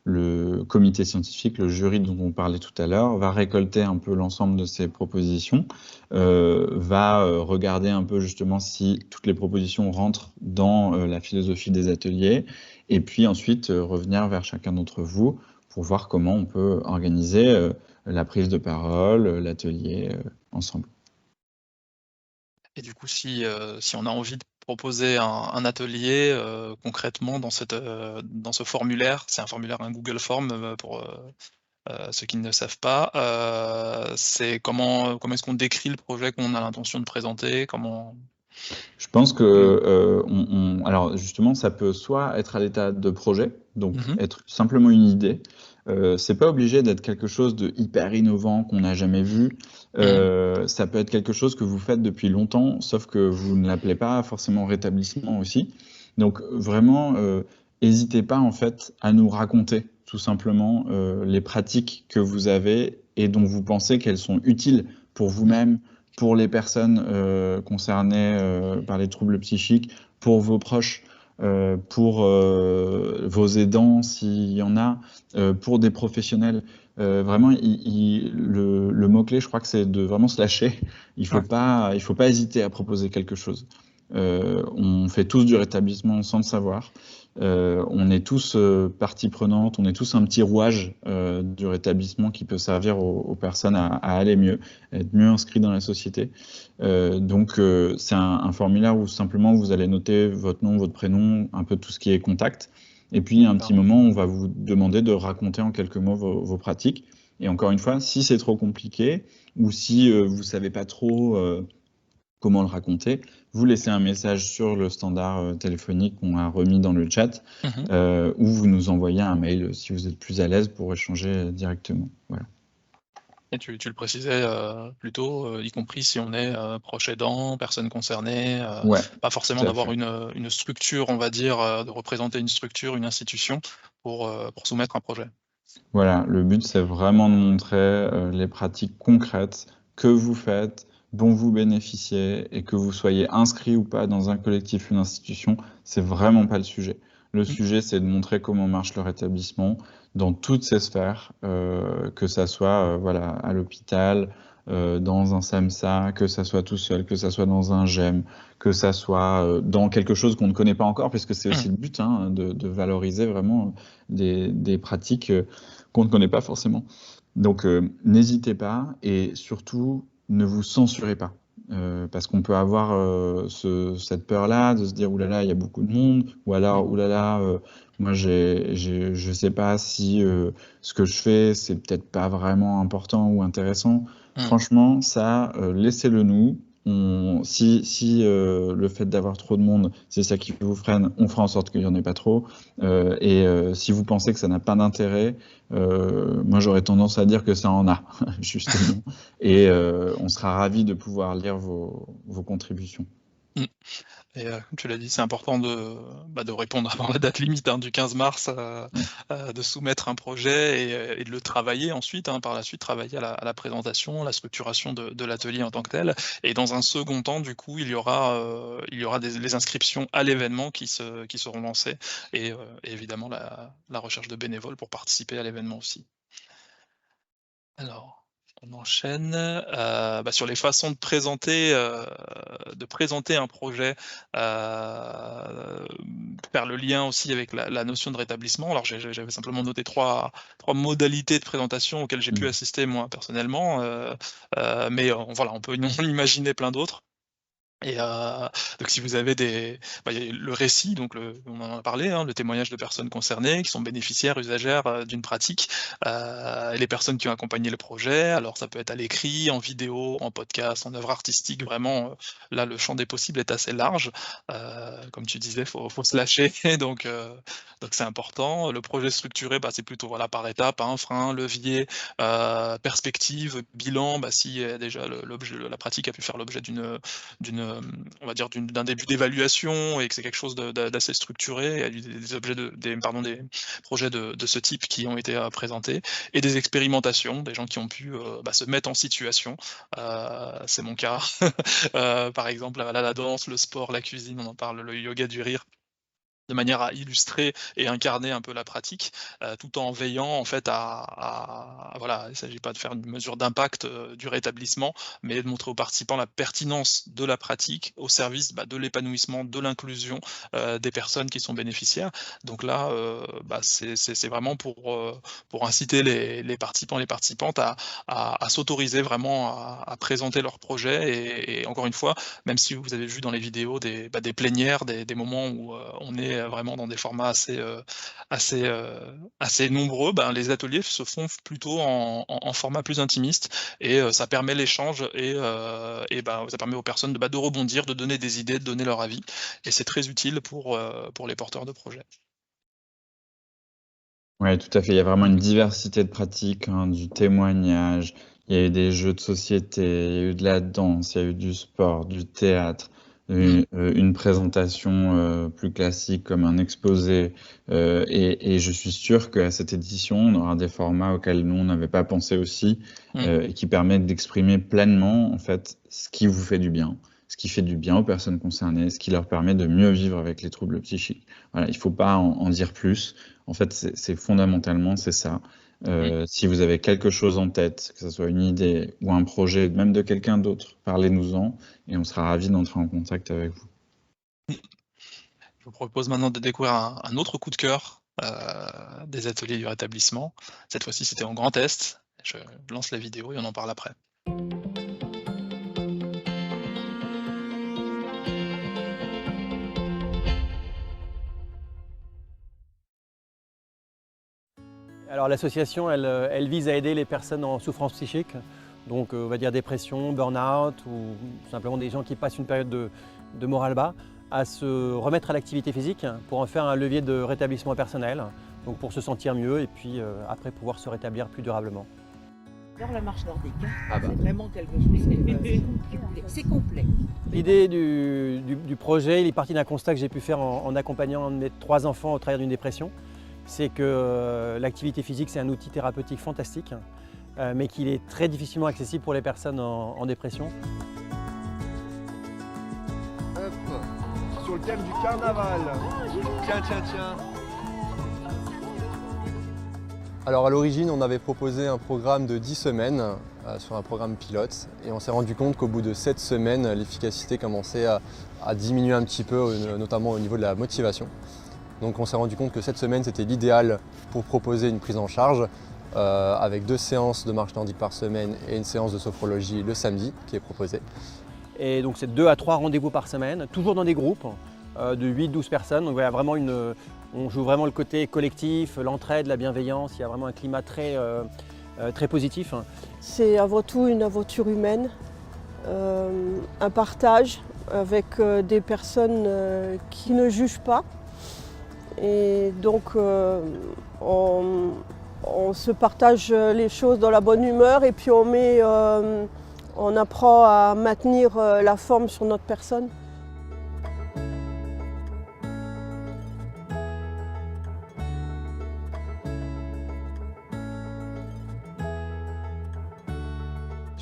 le comité scientifique, le jury dont on parlait tout à l'heure, va récolter un peu l'ensemble de ces propositions, va regarder un peu justement si toutes les propositions rentrent dans la philosophie des ateliers, et puis ensuite revenir vers chacun d'entre vous pour voir comment on peut organiser la prise de parole, l'atelier ensemble. Et du coup, si on a envie de proposer un atelier concrètement dans ce formulaire, c'est un formulaire, un Google Form pour ceux qui ne le savent pas, c'est comment est-ce qu'on décrit le projet qu'on a l'intention de présenter, Je pense que, alors justement, ça peut soit être à l'état de projet, donc être simplement une idée, C'est pas obligé d'être quelque chose de hyper innovant qu'on n'a jamais vu. Ça peut être quelque chose que vous faites depuis longtemps, sauf que vous ne l'appelez pas forcément rétablissement aussi. Donc vraiment, n'hésitez pas en fait à nous raconter tout simplement les pratiques que vous avez et dont vous pensez qu'elles sont utiles pour vous-même, pour les personnes concernées par les troubles psychiques, pour vos proches, pour vos aidants s'il y en a, pour des professionnels. Vraiment, le mot-clé, je crois que c'est de vraiment se lâcher. Il faut pas hésiter à proposer quelque chose. On fait tous du rétablissement sans le savoir. On est tous partie prenante, on est tous un petit rouage du rétablissement qui peut servir aux personnes à aller mieux, à être mieux inscrits dans la société. Donc c'est un formulaire où simplement vous allez noter votre nom, votre prénom, un peu tout ce qui est contact. Et puis à un petit moment, on va vous demander de raconter en quelques mots vos pratiques. Et encore une fois, si c'est trop compliqué ou si vous savez pas trop comment le raconter, vous laissez un message sur le standard téléphonique qu'on a remis dans le chat, ou vous nous envoyez un mail si vous êtes plus à l'aise pour échanger directement. Voilà. Et tu le précisais plus tôt, y compris si on est proche aidant, personne concernée, pas forcément d'avoir une structure, on va dire, de représenter une structure, une institution pour soumettre un projet. Voilà, le but c'est vraiment de montrer les pratiques concrètes que vous faites, dont vous bénéficiez, et que vous soyez inscrit ou pas dans un collectif, une institution, c'est vraiment pas le sujet. Le sujet, c'est de montrer comment marche le rétablissement dans toutes ces sphères, que ça soit voilà, à l'hôpital, dans un SAMSA, que ça soit tout seul, que ça soit dans un GEM, que ça soit dans quelque chose qu'on ne connaît pas encore, puisque c'est aussi le but, hein, de valoriser vraiment des pratiques qu'on ne connaît pas forcément. Donc n'hésitez pas, et surtout, ne vous censurez pas. Parce qu'on peut avoir cette peur-là de se dire oulala, il y a beaucoup de monde, ou alors oulala, moi je sais pas si ce que je fais c'est peut-être pas vraiment important ou intéressant. Franchement, ça, laissez-le nous. Si le fait d'avoir trop de monde, c'est ça qui vous freine, on fera en sorte qu'il n'y en ait pas trop. Si vous pensez que ça n'a pas d'intérêt, moi j'aurais tendance à dire que ça en a, justement. Et on sera ravis de pouvoir lire vos contributions. Et comme tu l'as dit, c'est important de répondre avant la date limite du 15 mars, de soumettre un projet et de le travailler ensuite, par la suite, travailler à la présentation, la structuration de l'atelier en tant que tel. Et dans un second temps, du coup, il y aura les inscriptions à l'événement qui seront lancées et évidemment la recherche de bénévoles pour participer à l'événement aussi. Alors, on enchaîne sur les façons de présenter un projet, faire le lien aussi avec la notion de rétablissement. Alors j'avais simplement noté trois modalités de présentation auxquelles j'ai pu assister moi personnellement, mais voilà, on peut en imaginer plein d'autres. Et donc si vous avez il y a le récit, donc on en a parlé, le témoignage de personnes concernées qui sont bénéficiaires, usagères d'une pratique, et les personnes qui ont accompagné le projet. Alors ça peut être à l'écrit, en vidéo, en podcast, en œuvre artistique, vraiment là le champ des possibles est assez large. Comme tu disais, faut se lâcher, donc c'est important. Le projet structuré, c'est plutôt voilà, par étapes, frein, levier, perspective, bilan, si déjà la pratique a pu faire l'objet on va dire d'un début d'évaluation et que c'est quelque chose d'assez structuré, il y a des projets de ce type qui ont été présentés, et des expérimentations, des gens qui ont pu se mettre en situation, c'est mon cas, par exemple la danse, le sport, la cuisine, on en parle, le yoga du rire, de manière à illustrer et incarner un peu la pratique, tout en veillant en fait voilà, il ne s'agit pas de faire une mesure d'impact du rétablissement, mais de montrer aux participants la pertinence de la pratique au service de l'épanouissement, de l'inclusion des personnes qui sont bénéficiaires. Donc là, c'est vraiment pour inciter les participants, les participantes à s'autoriser vraiment à présenter leur projet, et encore une fois, même si vous avez vu dans les vidéos des plénières, des moments où on est vraiment dans des formats assez nombreux, les ateliers se font plutôt en format plus intimiste, et ça permet l'échange, et ça permet aux personnes de rebondir, de donner des idées, de donner leur avis, et c'est très utile pour les porteurs de projets. Ouais, tout à fait. Il y a vraiment une diversité de pratiques, hein, du témoignage, il y a eu des jeux de société, il y a eu de la danse, il y a eu du sport, du théâtre, une présentation plus classique comme un exposé. Et je suis sûr qu'à cette édition, on aura des formats auxquels nous, on n'avait pas pensé aussi, et qui permettent d'exprimer pleinement, en fait, ce qui vous fait du bien, ce qui fait du bien aux personnes concernées, ce qui leur permet de mieux vivre avec les troubles psychiques. Voilà, il ne faut pas en dire plus. En fait, c'est fondamentalement, c'est ça. Si vous avez quelque chose en tête, que ce soit une idée ou un projet, même de quelqu'un d'autre, parlez-nous-en et on sera ravis d'entrer en contact avec vous. Je vous propose maintenant de découvrir un autre coup de cœur des ateliers du rétablissement. Cette fois-ci, c'était en Grand Est. Je lance la vidéo et on en parle après. Alors l'association, elle vise à aider les personnes en souffrance psychique, donc on va dire dépression, burn-out ou simplement des gens qui passent une période de moral bas, à se remettre à l'activité physique pour en faire un levier de rétablissement personnel, donc pour se sentir mieux et puis après pouvoir se rétablir plus durablement. Dans la marche nordique, c'est vraiment quelque chose, c'est complet. L'idée du projet, il est parti d'un constat que j'ai pu faire en accompagnant mes 3 enfants au travers d'une dépression. C'est que l'activité physique, c'est un outil thérapeutique fantastique, mais qu'il est très difficilement accessible pour les personnes en dépression. Hop, sur le thème du carnaval. Tiens. Alors à l'origine, on avait proposé un programme de 10 semaines sur un programme pilote et on s'est rendu compte qu'au bout de 7 semaines, l'efficacité commençait à diminuer un petit peu, notamment au niveau de la motivation. Donc on s'est rendu compte que 7 semaines, c'était l'idéal pour proposer une prise en charge avec 2 séances de marche nordique par semaine et une séance de sophrologie le samedi qui est proposée. Et donc c'est 2 à 3 rendez-vous par semaine, toujours dans des groupes de 8-12 personnes. Donc voilà, vraiment on joue vraiment le côté collectif, l'entraide, la bienveillance. Il y a vraiment un climat très positif. C'est avant tout une aventure humaine, un partage avec des personnes qui ne jugent pas. Et donc on se partage les choses dans la bonne humeur et puis on apprend à maintenir la forme sur notre personne.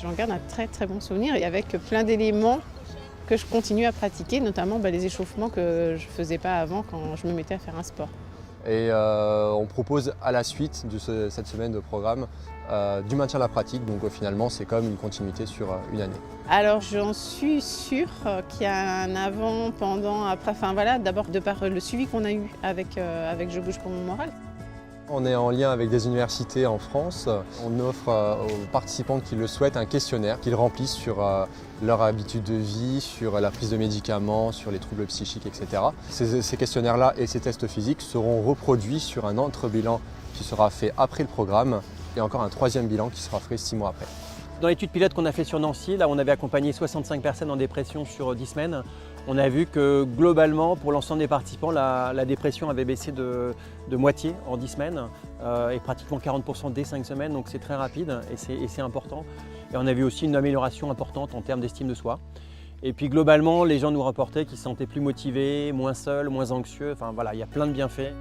J'en garde un très très bon souvenir et avec plein d'éléments que je continue à pratiquer, notamment les échauffements que je ne faisais pas avant quand je me mettais à faire un sport. Et on propose à la suite de cette semaine de programme du maintien de la pratique, donc finalement c'est comme une continuité sur une année. Alors j'en suis sûre qu'il y a un avant, pendant, après, enfin voilà, d'abord de par le suivi qu'on a eu avec Je bouge pour mon moral. On est en lien avec des universités en France. On offre aux participants qui le souhaitent un questionnaire qu'ils remplissent sur leur habitude de vie, sur la prise de médicaments, sur les troubles psychiques, etc. Ces questionnaires-là et ces tests physiques seront reproduits sur un autre bilan qui sera fait après le programme et encore un 3e bilan qui sera fait 6 mois après. Dans l'étude pilote qu'on a fait sur Nancy, là on avait accompagné 65 personnes en dépression sur 10 semaines. On a vu que globalement, pour l'ensemble des participants, la dépression avait baissé de moitié en 10 semaines et pratiquement 40% dès 5 semaines, donc c'est très rapide et c'est important. Et on a vu aussi une amélioration importante en termes d'estime de soi. Et puis globalement, les gens nous rapportaient qu'ils se sentaient plus motivés, moins seuls, moins anxieux, enfin voilà, il y a plein de bienfaits.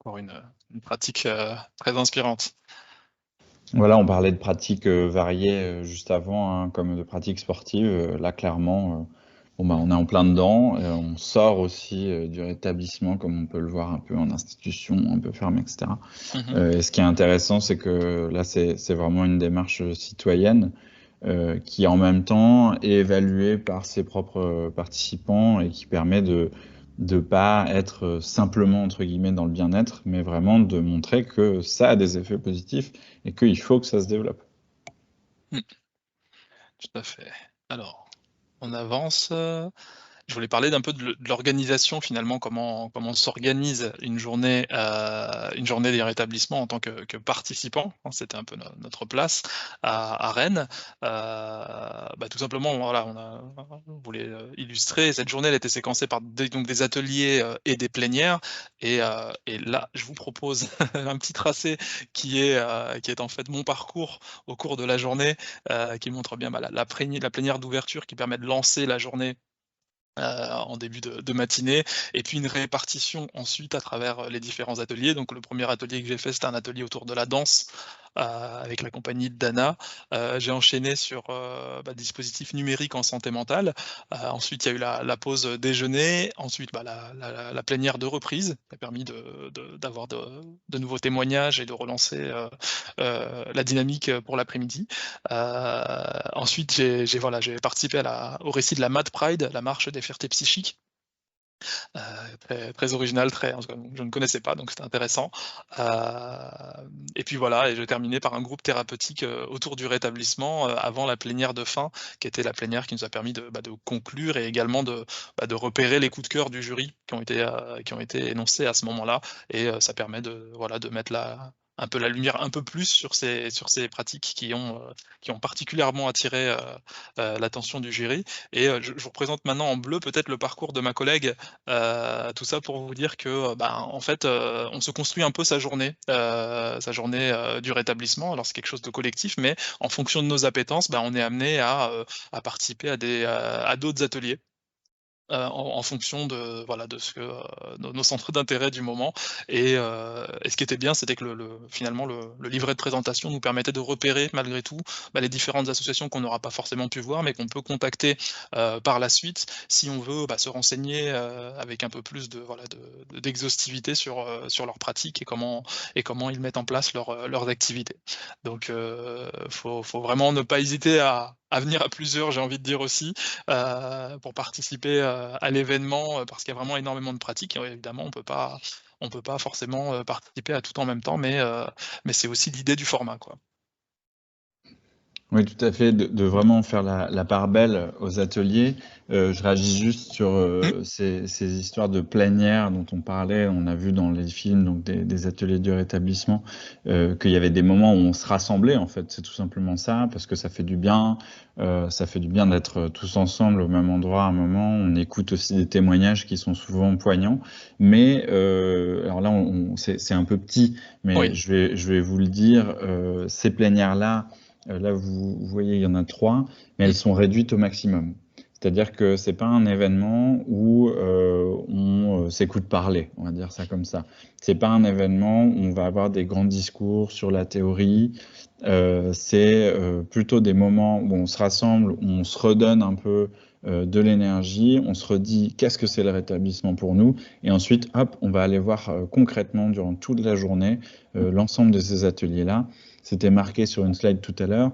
Encore une pratique très inspirante. Voilà, on parlait de pratiques variées juste avant, hein, comme de pratiques sportives. Là, clairement, on est en plein dedans. On sort aussi du rétablissement, comme on peut le voir un peu en institution, un peu fermé, etc. Et ce qui est intéressant, c'est que là, c'est vraiment une démarche citoyenne qui, en même temps, est évaluée par ses propres participants et qui permet de pas être simplement, entre guillemets, dans le bien-être, mais vraiment de montrer que ça a des effets positifs et qu'il faut que ça se développe. Tout à fait. Alors, on avance. je voulais parler d'un peu de l'organisation finalement, comment s'organise une journée des rétablissements en tant que participant, hein. C'était un peu notre place à Rennes. Tout simplement, voilà, on voulait illustrer. Cette journée, elle était séquencée par donc des ateliers et des plénières. Et là, je vous propose un petit tracé qui est en fait mon parcours au cours de la journée, qui montre bien la plénière d'ouverture qui permet de lancer la journée en début de matinée, et puis une répartition ensuite à travers les différents ateliers. Donc le premier atelier que j'ai fait, c'était un atelier autour de la danse, avec la compagnie de Dana. J'ai enchaîné sur dispositifs numériques en santé mentale. Ensuite, il y a eu la pause déjeuner. Ensuite, la plénière de reprise qui a permis d'avoir de nouveaux témoignages et de relancer la dynamique pour l'après-midi. Ensuite, j'ai participé au récit de la Mad Pride, la marche des fiertés psychiques. Très original, je ne connaissais pas, donc c'était intéressant. Et puis voilà, et je terminais par un groupe thérapeutique autour du rétablissement avant la plénière de fin, qui était la plénière qui nous a permis de conclure et également de repérer les coups de cœur du jury qui ont été énoncés à ce moment-là. Et ça permet de mettre un peu la lumière un peu plus sur ces pratiques qui ont particulièrement attiré l'attention du jury. Et je vous représente maintenant en bleu peut-être le parcours de ma collègue, tout ça pour vous dire que en fait on se construit un peu sa journée du rétablissement. Alors c'est quelque chose de collectif, mais en fonction de nos appétences, on est amené à participer à d'autres ateliers. En fonction de ce que nos centres d'intérêt du moment. Et ce qui était bien, c'était que finalement le livret de présentation nous permettait de repérer malgré tout les différentes associations qu'on n'aura pas forcément pu voir, mais qu'on peut contacter par la suite si on veut se renseigner avec un peu plus d'exhaustivité sur leurs pratiques et comment ils mettent en place leurs activités. Donc faut vraiment ne pas hésiter à venir à plusieurs, j'ai envie de dire aussi, pour participer à l'événement, parce qu'il y a vraiment énormément de pratiques. Et évidemment, on peut pas forcément participer à tout en même temps, mais c'est aussi l'idée du format, quoi. Oui, tout à fait, de vraiment faire la part belle aux ateliers. Je réagis juste sur ces histoires de plénière dont on parlait. On a vu dans les films, donc des ateliers du rétablissement, qu'il y avait des moments où on se rassemblait, en fait. C'est tout simplement ça, parce que ça fait du bien. Ça fait du bien d'être tous ensemble au même endroit à un moment. On écoute aussi des témoignages qui sont souvent poignants. Mais alors là, c'est un peu petit, mais oui. je vais vous le dire, ces plénières-là, là, vous voyez, il y en a 3, mais elles sont réduites au maximum. C'est-à-dire que c'est pas un événement où on s'écoute parler, on va dire ça comme ça. C'est pas un événement où on va avoir des grands discours sur la théorie. C'est plutôt des moments où on se rassemble, où on se redonne un peu de l'énergie, on se redit qu'est-ce que c'est le rétablissement pour nous, et ensuite, hop, on va aller voir concrètement durant toute la journée l'ensemble de ces ateliers-là. C'était marqué sur une slide tout à l'heure.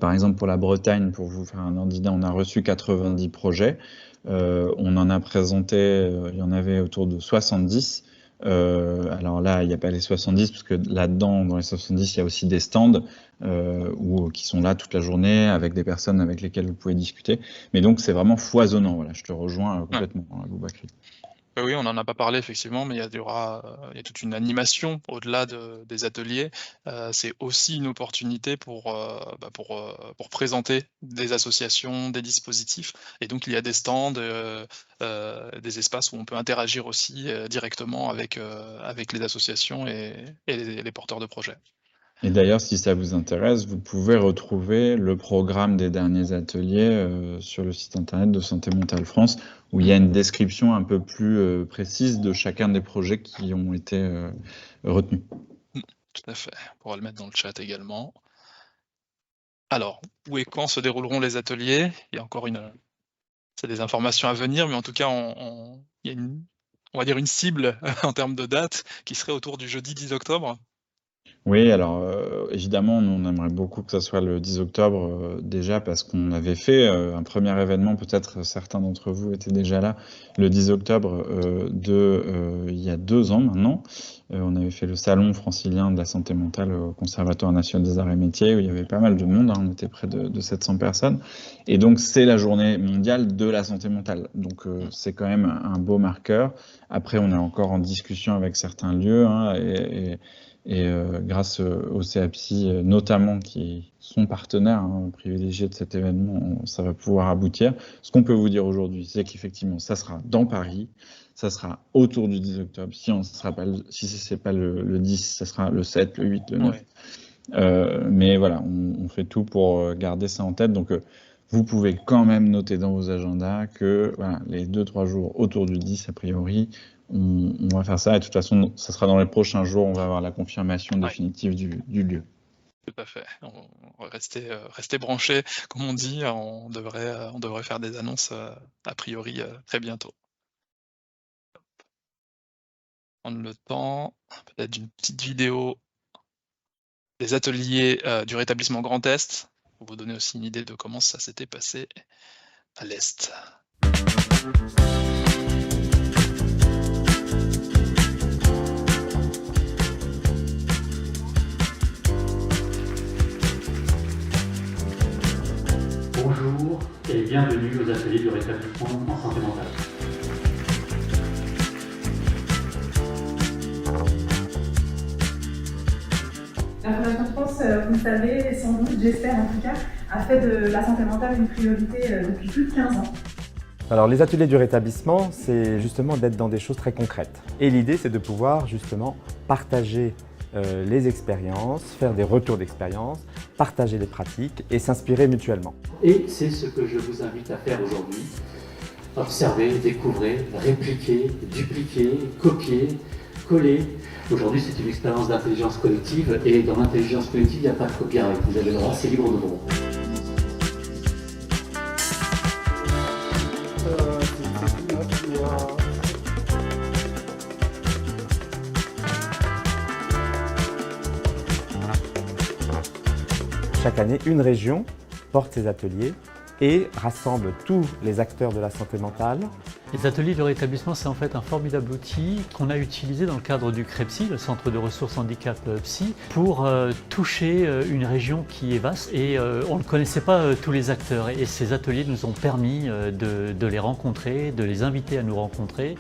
Par exemple, pour la Bretagne, pour vous faire un ordre d'idée, on a reçu 90 projets. On en a présenté, il y en avait autour de 70. Alors là, il n'y a pas les 70, parce que là-dedans, dans les 70, il y a aussi des stands qui sont là toute la journée, avec des personnes avec lesquelles vous pouvez discuter. Mais donc, c'est vraiment foisonnant. Voilà, je te rejoins complètement, Aboubakry. Oui, on n'en a pas parlé effectivement, mais il y a toute une animation au-delà des ateliers. C'est aussi une opportunité pour présenter des associations, des dispositifs. Et donc il y a des stands, des espaces où on peut interagir aussi directement avec les associations et les porteurs de projets. Et d'ailleurs, si ça vous intéresse, vous pouvez retrouver le programme des derniers ateliers sur le site internet de Santé Mentale France, où il y a une description un peu plus précise de chacun des projets qui ont été retenus. Tout à fait, on pourra le mettre dans le chat également. Alors, où et quand se dérouleront les ateliers? Il y a encore c'est des informations à venir, mais en tout cas, il y a on va dire une cible en termes de date qui serait autour du jeudi 10 octobre. Oui, alors évidemment, nous, on aimerait beaucoup que ça soit le 10 octobre déjà parce qu'on avait fait un premier événement, peut-être certains d'entre vous étaient déjà là, le 10 octobre il y a 2 ans maintenant. On avait fait le salon francilien de la santé mentale au Conservatoire national des arts et métiers où il y avait pas mal de monde, on était près de 700 personnes. Et donc, c'est la journée mondiale de la santé mentale. Donc, c'est quand même un beau marqueur. Après, on est encore en discussion avec certains lieux et grâce au CAPSI notamment qui sont partenaires privilégiés de cet événement, ça va pouvoir aboutir. Ce qu'on peut vous dire aujourd'hui, c'est qu'effectivement, ça sera dans Paris, ça sera autour du 10 octobre. Si ce n'est pas le 10, ça sera le 7, le 8, le 9. Ouais. Mais voilà, on fait tout pour garder ça en tête. Donc, vous pouvez quand même noter dans vos agendas que voilà, les 2-3 jours autour du 10, a priori, on va faire ça. Et de toute façon, ça sera dans les prochains jours, on va avoir la confirmation définitive du lieu. Tout à fait. On va rester branché, comme on dit. On devrait faire des annonces a priori très bientôt. Prendre le temps, peut-être d'une petite vidéo des ateliers du rétablissement Grand Est, pour vous donner aussi une idée de comment ça s'était passé à l'Est. Bonjour et bienvenue aux ateliers du rétablissement en santé mentale. La Fondation de France, vous le savez, sans doute, j'espère en tout cas, a fait de la santé mentale une priorité depuis plus de 15 ans. Alors les ateliers du rétablissement, c'est justement d'être dans des choses très concrètes. Et l'idée, c'est de pouvoir justement partager les expériences, faire des retours d'expérience, partager les pratiques et s'inspirer mutuellement. Et c'est ce que je vous invite à faire aujourd'hui. Observer, découvrir, répliquer, dupliquer, copier, coller. Aujourd'hui, c'est une expérience d'intelligence collective et dans l'intelligence collective, il n'y a pas de copyright. Vous avez le droit, c'est libre de droit. Chaque année, une région porte ses ateliers et rassemble tous les acteurs de la santé mentale. Les ateliers de rétablissement, c'est en fait un formidable outil qu'on a utilisé dans le cadre du CREPSI, le Centre de ressources handicap psy, pour toucher une région qui est vaste et on ne connaissait pas tous les acteurs. Et ces ateliers nous ont permis de les rencontrer, de les inviter à nous rencontrer.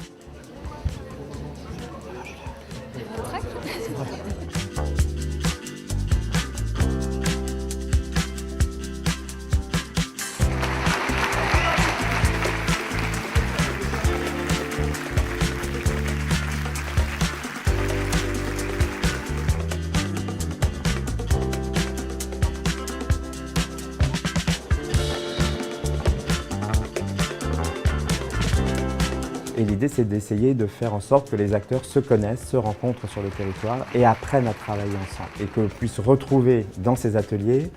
Et l'idée, c'est d'essayer de faire en sorte que les acteurs se connaissent, se rencontrent sur le territoire et apprennent à travailler ensemble. Et qu'on puisse retrouver dans ces ateliers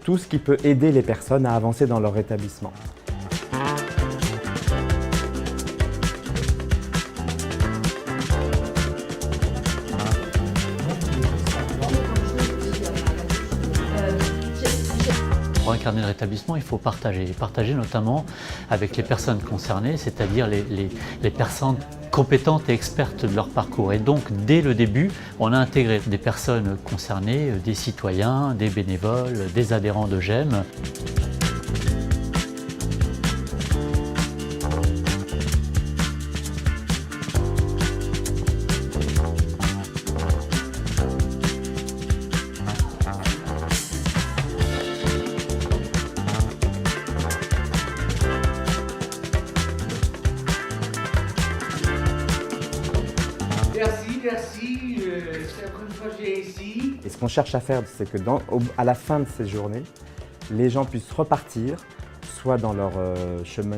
tout ce qui peut aider les personnes à avancer dans leur rétablissement. Pour incarner le rétablissement, il faut partager notamment avec les personnes concernées, c'est-à-dire les personnes compétentes et expertes de leur parcours. Et donc, dès le début, on a intégré des personnes concernées, des citoyens, des bénévoles, des adhérents de GEM. Merci, c'est la première fois que je viens ici. Et ce qu'on cherche à faire, c'est que à la fin de ces journées, les gens puissent repartir, soit dans leur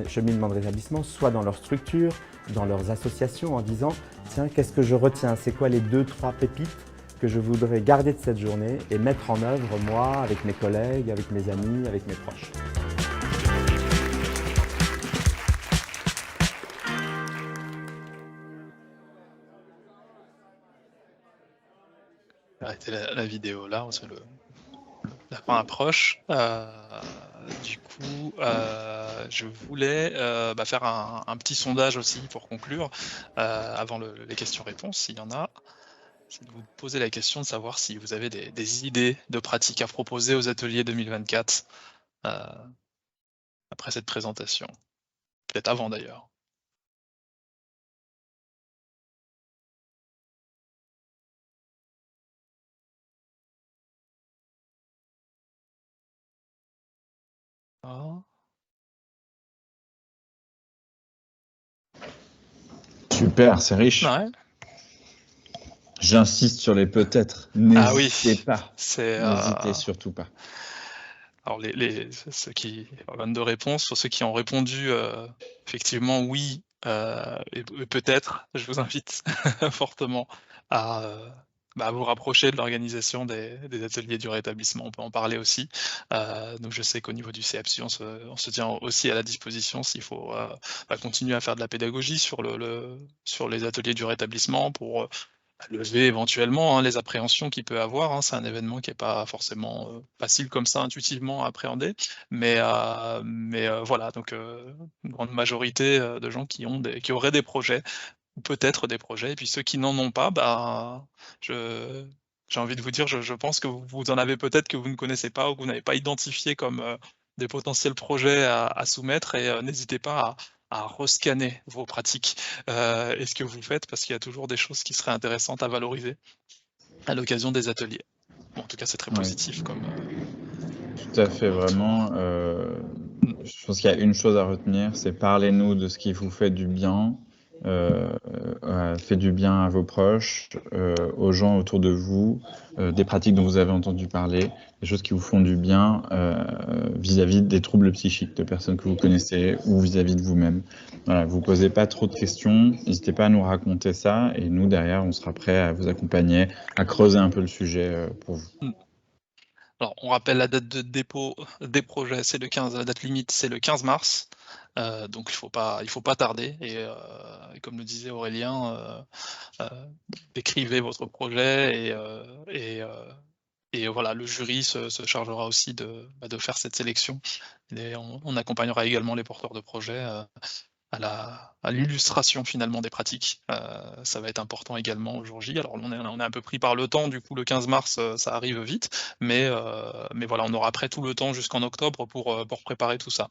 cheminement de rétablissement, soit dans leur structure, dans leurs associations, en disant « Tiens, qu'est-ce que je retiens? C'est quoi les 2-3 pépites que je voudrais garder de cette journée et mettre en œuvre, moi, avec mes collègues, avec mes amis, avec mes proches ?» Arrêter la vidéo là, parce que la fin approche. Du coup, je voulais faire un petit sondage aussi pour conclure, avant les questions-réponses, s'il y en a. C'est de vous poser la question de savoir si vous avez des idées de pratiques à proposer aux ateliers 2024 après cette présentation. Peut-être avant d'ailleurs. Ah. Super, c'est riche. Ouais. J'insiste sur les peut-être. N'hésitez pas. N'hésitez surtout pas. Alors ceux qui 22 réponses, sur ceux qui ont répondu effectivement oui et peut-être, je vous invite fortement à vous rapprocher de l'organisation des ateliers du rétablissement. On peut en parler aussi. Donc je sais qu'au niveau du CEPSU, on se tient aussi à la disposition s'il faut continuer à faire de la pédagogie sur les ateliers du rétablissement pour lever éventuellement les appréhensions qu'il peut avoir. C'est un événement qui n'est pas forcément facile comme ça intuitivement à appréhender, mais voilà, donc une grande majorité de gens qui auraient des projets, ou peut-être des projets, et puis ceux qui n'en ont pas, j'ai envie de vous dire, je pense que vous en avez peut-être que vous ne connaissez pas ou que vous n'avez pas identifié comme des potentiels projets à soumettre, et n'hésitez pas à rescanner vos pratiques et ce que vous faites, parce qu'il y a toujours des choses qui seraient intéressantes à valoriser à l'occasion des ateliers. Bon, en tout cas, c'est très positif comme... Tout à fait, vraiment. Je pense qu'il y a une chose à retenir, c'est parlez-nous de ce qui vous fait du bien, fait du bien à vos proches, aux gens autour de vous, des pratiques dont vous avez entendu parler, des choses qui vous font du bien vis-à-vis des troubles psychiques de personnes que vous connaissez ou vis-à-vis de vous-même. Voilà, vous posez pas trop de questions, n'hésitez pas à nous raconter ça, et nous derrière on sera prêt à vous accompagner, à creuser un peu le sujet pour vous. Alors, on rappelle la date de dépôt des projets, c'est le 15, la date limite, c'est le 15 mars. Donc, il faut pas tarder. Et comme le disait Aurélien, décrivez votre projet et voilà, le jury se chargera aussi de faire cette sélection. Et on accompagnera également les porteurs de projets à l'illustration finalement des pratiques. Ça va être important également au jour J. Alors on est un peu pris par le temps, du coup le 15 mars ça arrive vite, mais voilà, on aura après tout le temps jusqu'en octobre pour préparer tout ça.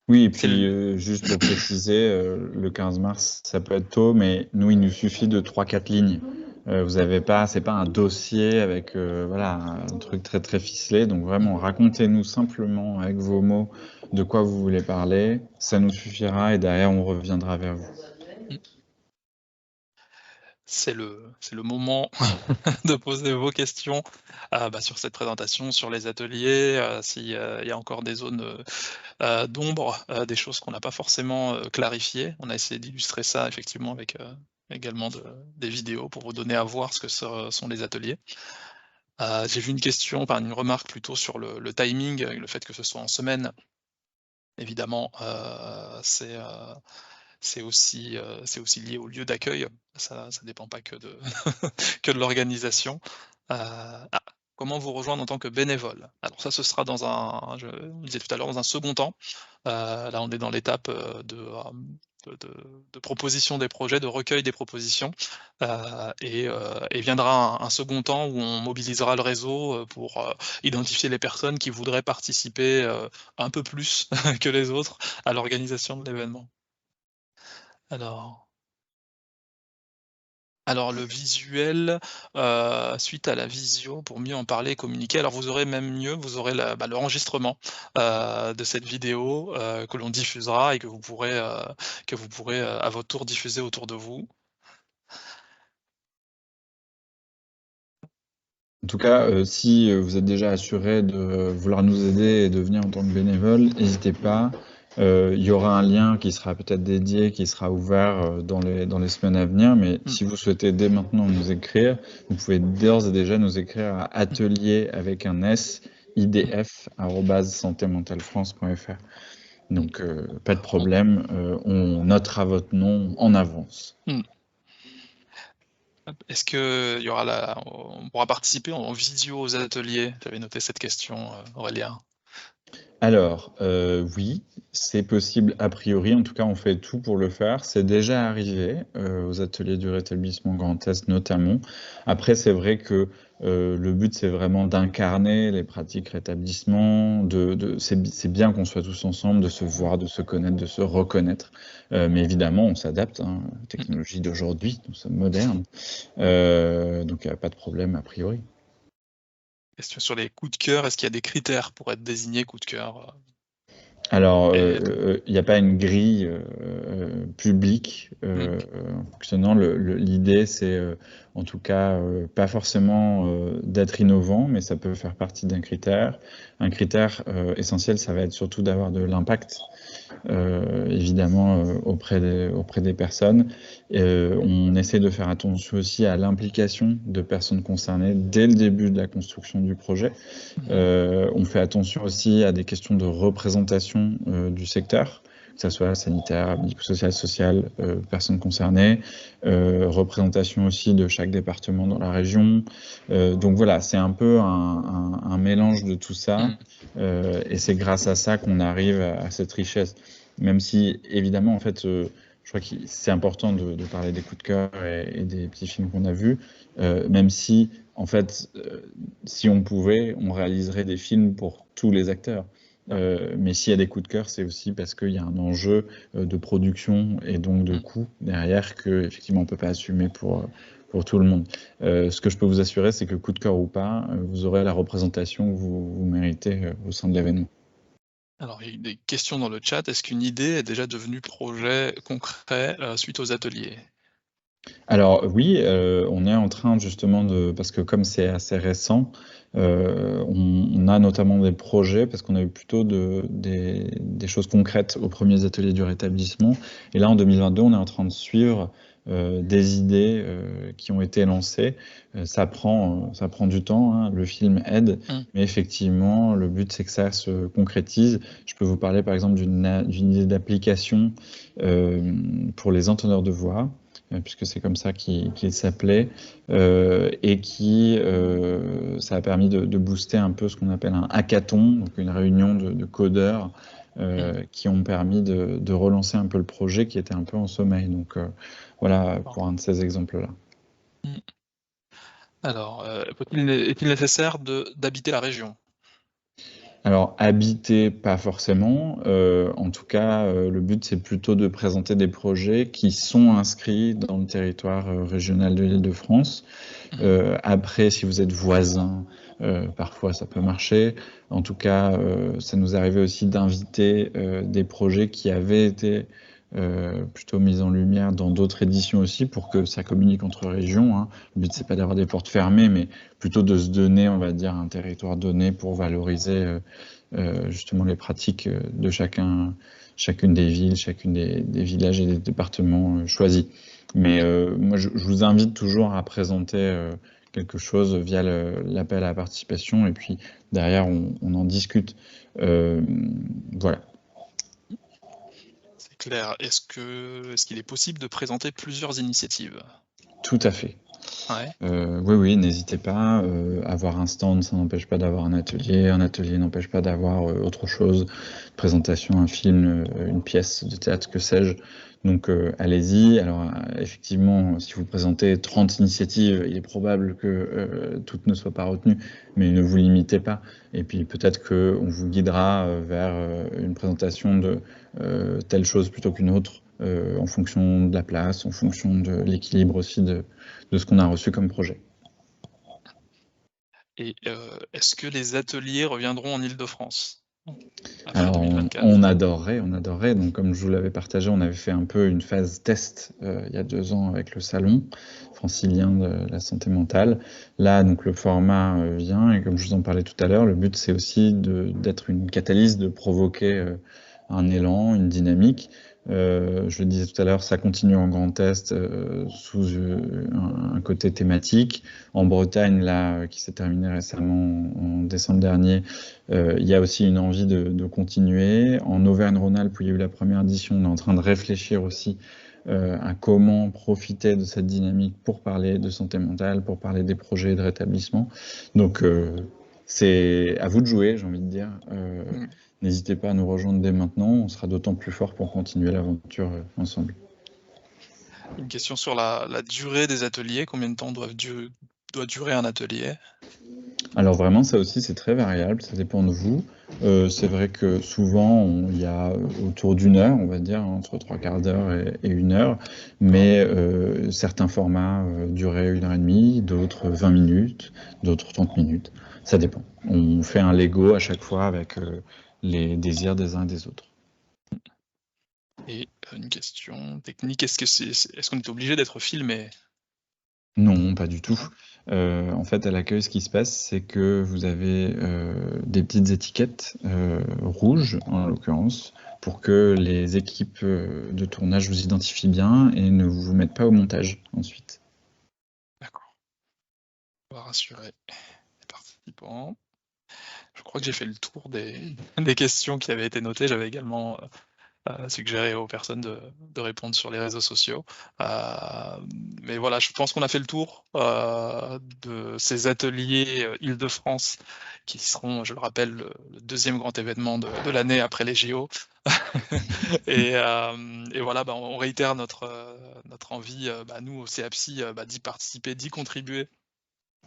Oui, et puis juste pour préciser, le 15 mars, ça peut être tôt, mais nous, il nous suffit de 3-4 lignes. Vous avez pas, c'est pas un dossier avec voilà, un truc très très ficelé. Donc vraiment, racontez-nous simplement avec vos mots de quoi vous voulez parler. Ça nous suffira et derrière, on reviendra vers vous. C'est le moment de poser vos questions sur cette présentation, sur les ateliers, s'il y a encore des zones d'ombre, des choses qu'on n'a pas forcément clarifiées. On a essayé d'illustrer ça effectivement avec également des vidéos pour vous donner à voir ce que sont les ateliers. J'ai vu une question, une remarque plutôt sur le timing, le fait que ce soit en semaine. Évidemment, c'est aussi lié au lieu d'accueil, ça dépend pas que de, que de l'organisation. Comment vous rejoindre en tant que bénévole? Alors ça, ce sera dans je le disais tout à l'heure, dans un second temps. Là, on est dans l'étape de proposition des projets, de recueil des propositions, et viendra un second temps où on mobilisera le réseau pour identifier les personnes qui voudraient participer un peu plus que les autres à l'organisation de l'événement. Alors le visuel, suite à la visio, pour mieux en parler et communiquer, alors vous aurez même mieux, vous aurez l'enregistrement de cette vidéo que l'on diffusera et que vous pourrez à votre tour diffuser autour de vous. En tout cas, si vous êtes déjà assuré de vouloir nous aider et de venir en tant que bénévole, n'hésitez pas. Il y aura un lien qui sera peut-être dédié, qui sera ouvert dans les semaines à venir, mais si vous souhaitez dès maintenant nous écrire, vous pouvez d'ores et déjà nous écrire à atelier avec un S, idf@santémentalefrance.fr. Donc pas de problème, on notera votre nom en avance. Est-ce que y aura on pourra participer en visio aux ateliers? J'avais noté cette question, Aurélien. Alors, oui, c'est possible a priori, en tout cas on fait tout pour le faire. C'est déjà arrivé aux ateliers du rétablissement Grand Est notamment. Après, c'est vrai que le but c'est vraiment d'incarner les pratiques rétablissement, c'est bien qu'on soit tous ensemble, de se voir, de se connaître, de se reconnaître. Mais évidemment, on s'adapte, hein, la technologie d'aujourd'hui, nous sommes modernes. Donc il n'y a pas de problème a priori. Question sur les coups de cœur, est-ce qu'il y a des critères pour être désigné coup de cœur? Alors, il n'y a pas une grille publique fonctionnant. L'idée, c'est en tout cas pas forcément d'être innovant, mais ça peut faire partie d'un critère. Un critère essentiel, ça va être surtout d'avoir de l'impact, évidemment, auprès des personnes. On essaie de faire attention aussi à l'implication de personnes concernées dès le début de la construction du projet. On fait attention aussi à des questions de représentation du secteur, que ce soit sanitaire, médico-social, social, personnes concernées, représentation aussi de chaque département dans la région. Donc voilà, c'est un peu un mélange de tout ça, et c'est grâce à ça qu'on arrive à cette richesse. Même si, évidemment, en fait, je crois que c'est important de parler des coups de cœur et des petits films qu'on a vus, même si, en fait, si on pouvait, on réaliserait des films pour tous les acteurs. Mais s'il y a des coups de cœur, c'est aussi parce qu'il y a un enjeu de production et donc de coût derrière que effectivement on peut pas assumer pour tout le monde. Ce que je peux vous assurer, c'est que coup de cœur ou pas, vous aurez la représentation que vous méritez au sein de l'événement. Alors, il y a eu des questions dans le chat. Est-ce qu'une idée est déjà devenue projet concret suite aux ateliers? Alors oui, on est en train justement parce que comme c'est assez récent, on a notamment des projets, parce qu'on a eu plutôt des choses concrètes aux premiers ateliers du rétablissement. Et là, en 2022, on est en train de suivre des idées qui ont été lancées. Ça prend du temps, hein, le film aide, mais effectivement, le but c'est que ça se concrétise. Je peux vous parler par exemple d'une idée d'application pour les entendeurs de voix, puisque c'est comme ça qu'il s'appelait, et ça a permis de booster un peu ce qu'on appelle un hackathon, donc une réunion de codeurs qui ont permis de relancer un peu le projet qui était un peu en sommeil. Donc voilà pour un de ces exemples-là. Alors, est-il nécessaire d'habiter la région? Alors, habiter, pas forcément. En tout cas, le but, c'est plutôt de présenter des projets qui sont inscrits dans le territoire régional de l'Île-de-France. Après, si vous êtes voisin, parfois ça peut marcher. En tout cas, ça nous arrivait aussi d'inviter des projets qui avaient été plutôt mis en lumière dans d'autres éditions aussi, pour que ça communique entre régions, hein. Le but, c'est pas d'avoir des portes fermées, mais plutôt de se donner, on va dire, un territoire donné pour valoriser justement les pratiques de chacune des villes, chacune des villages et des départements choisis. Mais moi, je vous invite toujours à présenter quelque chose via l'appel à la participation, et puis derrière, on en discute. Voilà. Claire, est-ce qu'il est possible de présenter plusieurs initiatives? Tout à fait. Ouais. Oui, n'hésitez pas. Avoir un stand, ça n'empêche pas d'avoir un atelier n'empêche pas d'avoir autre chose, une présentation, un film, une pièce de théâtre, que sais-je. Donc allez-y. Alors effectivement, si vous présentez 30 initiatives, il est probable que toutes ne soient pas retenues, mais ne vous limitez pas. Et puis peut-être qu'on vous guidera vers une présentation de telle chose plutôt qu'une autre, en fonction de la place, en fonction de l'équilibre aussi de ce qu'on a reçu comme projet. Et est-ce que les ateliers reviendront en Île-de-France? Alors, on adorerait. Donc, comme je vous l'avais partagé, on avait fait un peu une phase test il y a 2 ans avec le salon francilien de la santé mentale. Là, donc, le format vient, et comme je vous en parlais tout à l'heure, le but, c'est aussi d'être une catalyse, de provoquer un élan, une dynamique. Je le disais tout à l'heure, ça continue en Grand Est sous un côté thématique. En Bretagne, là, qui s'est terminé récemment en décembre dernier, il y a aussi une envie de continuer. En Auvergne-Rhône-Alpes, où il y a eu la première édition, on est en train de réfléchir aussi à comment profiter de cette dynamique pour parler de santé mentale, pour parler des projets de rétablissement. Donc c'est à vous de jouer, j'ai envie de dire. N'hésitez pas à nous rejoindre dès maintenant, on sera d'autant plus fort pour continuer l'aventure ensemble. Une question sur la durée des ateliers, combien de temps doit durer un atelier? Alors vraiment, ça aussi, c'est très variable, ça dépend de vous. C'est vrai que souvent, il y a autour d'1 heure, on va dire, entre 3/4 d'heure et 1 heure, mais certains formats duraient 1 heure et demie, d'autres 20 minutes, d'autres 30 minutes, ça dépend. On fait un Lego à chaque fois avec les désirs des uns et des autres. Et une question technique, est-ce qu'on est obligé d'être filmé? Non, pas du tout. En fait, à l'accueil, ce qui se passe, c'est que vous avez des petites étiquettes rouges, en l'occurrence, pour que les équipes de tournage vous identifient bien et ne vous mettent pas au montage ensuite. D'accord. On va rassurer les participants. Je crois que j'ai fait le tour des questions qui avaient été notées. J'avais également suggéré aux personnes de répondre sur les réseaux sociaux. Mais voilà, je pense qu'on a fait le tour de ces ateliers Île-de-France qui seront, je le rappelle, le 2e grand événement de l'année après les JO. et voilà, on réitère notre envie, nous au CAPSI, d'y participer, d'y contribuer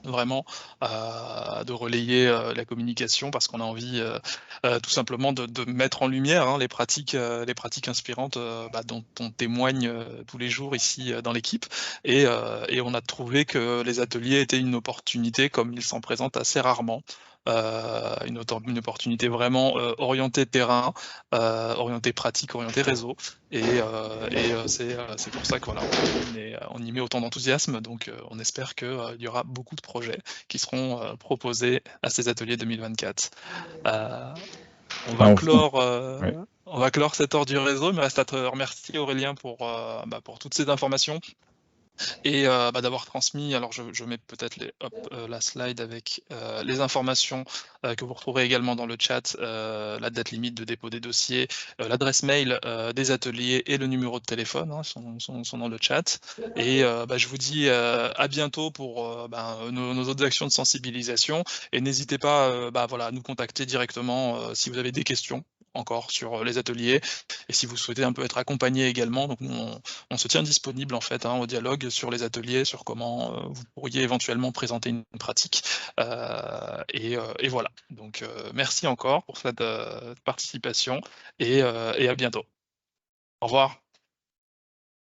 vraiment, de relayer la communication parce qu'on a envie tout simplement de mettre en lumière les pratiques inspirantes dont on témoigne tous les jours ici dans l'équipe et on a trouvé que les ateliers étaient une opportunité comme il s'en présente assez rarement. Une opportunité vraiment orientée terrain, orientée pratique, orientée réseau et c'est pour ça que voilà, on y met autant d'enthousiasme, donc on espère qu'il y aura beaucoup de projets qui seront proposés à ces ateliers 2024. On va clore cette heure du réseau, il me reste à te remercier Aurélien pour toutes ces informations. Et d'avoir transmis, alors je mets peut-être la slide avec les informations que vous retrouverez également dans le chat, la date limite de dépôt des dossiers, l'adresse mail des ateliers et le numéro de téléphone sont dans le chat. Et je vous dis à bientôt pour nos autres actions de sensibilisation et n'hésitez pas à nous contacter directement si vous avez des questions encore sur les ateliers et si vous souhaitez un peu être accompagné également, donc on se tient disponible en fait au dialogue sur les ateliers, sur comment vous pourriez éventuellement présenter une pratique et voilà, donc merci encore pour cette participation et à bientôt. Au revoir.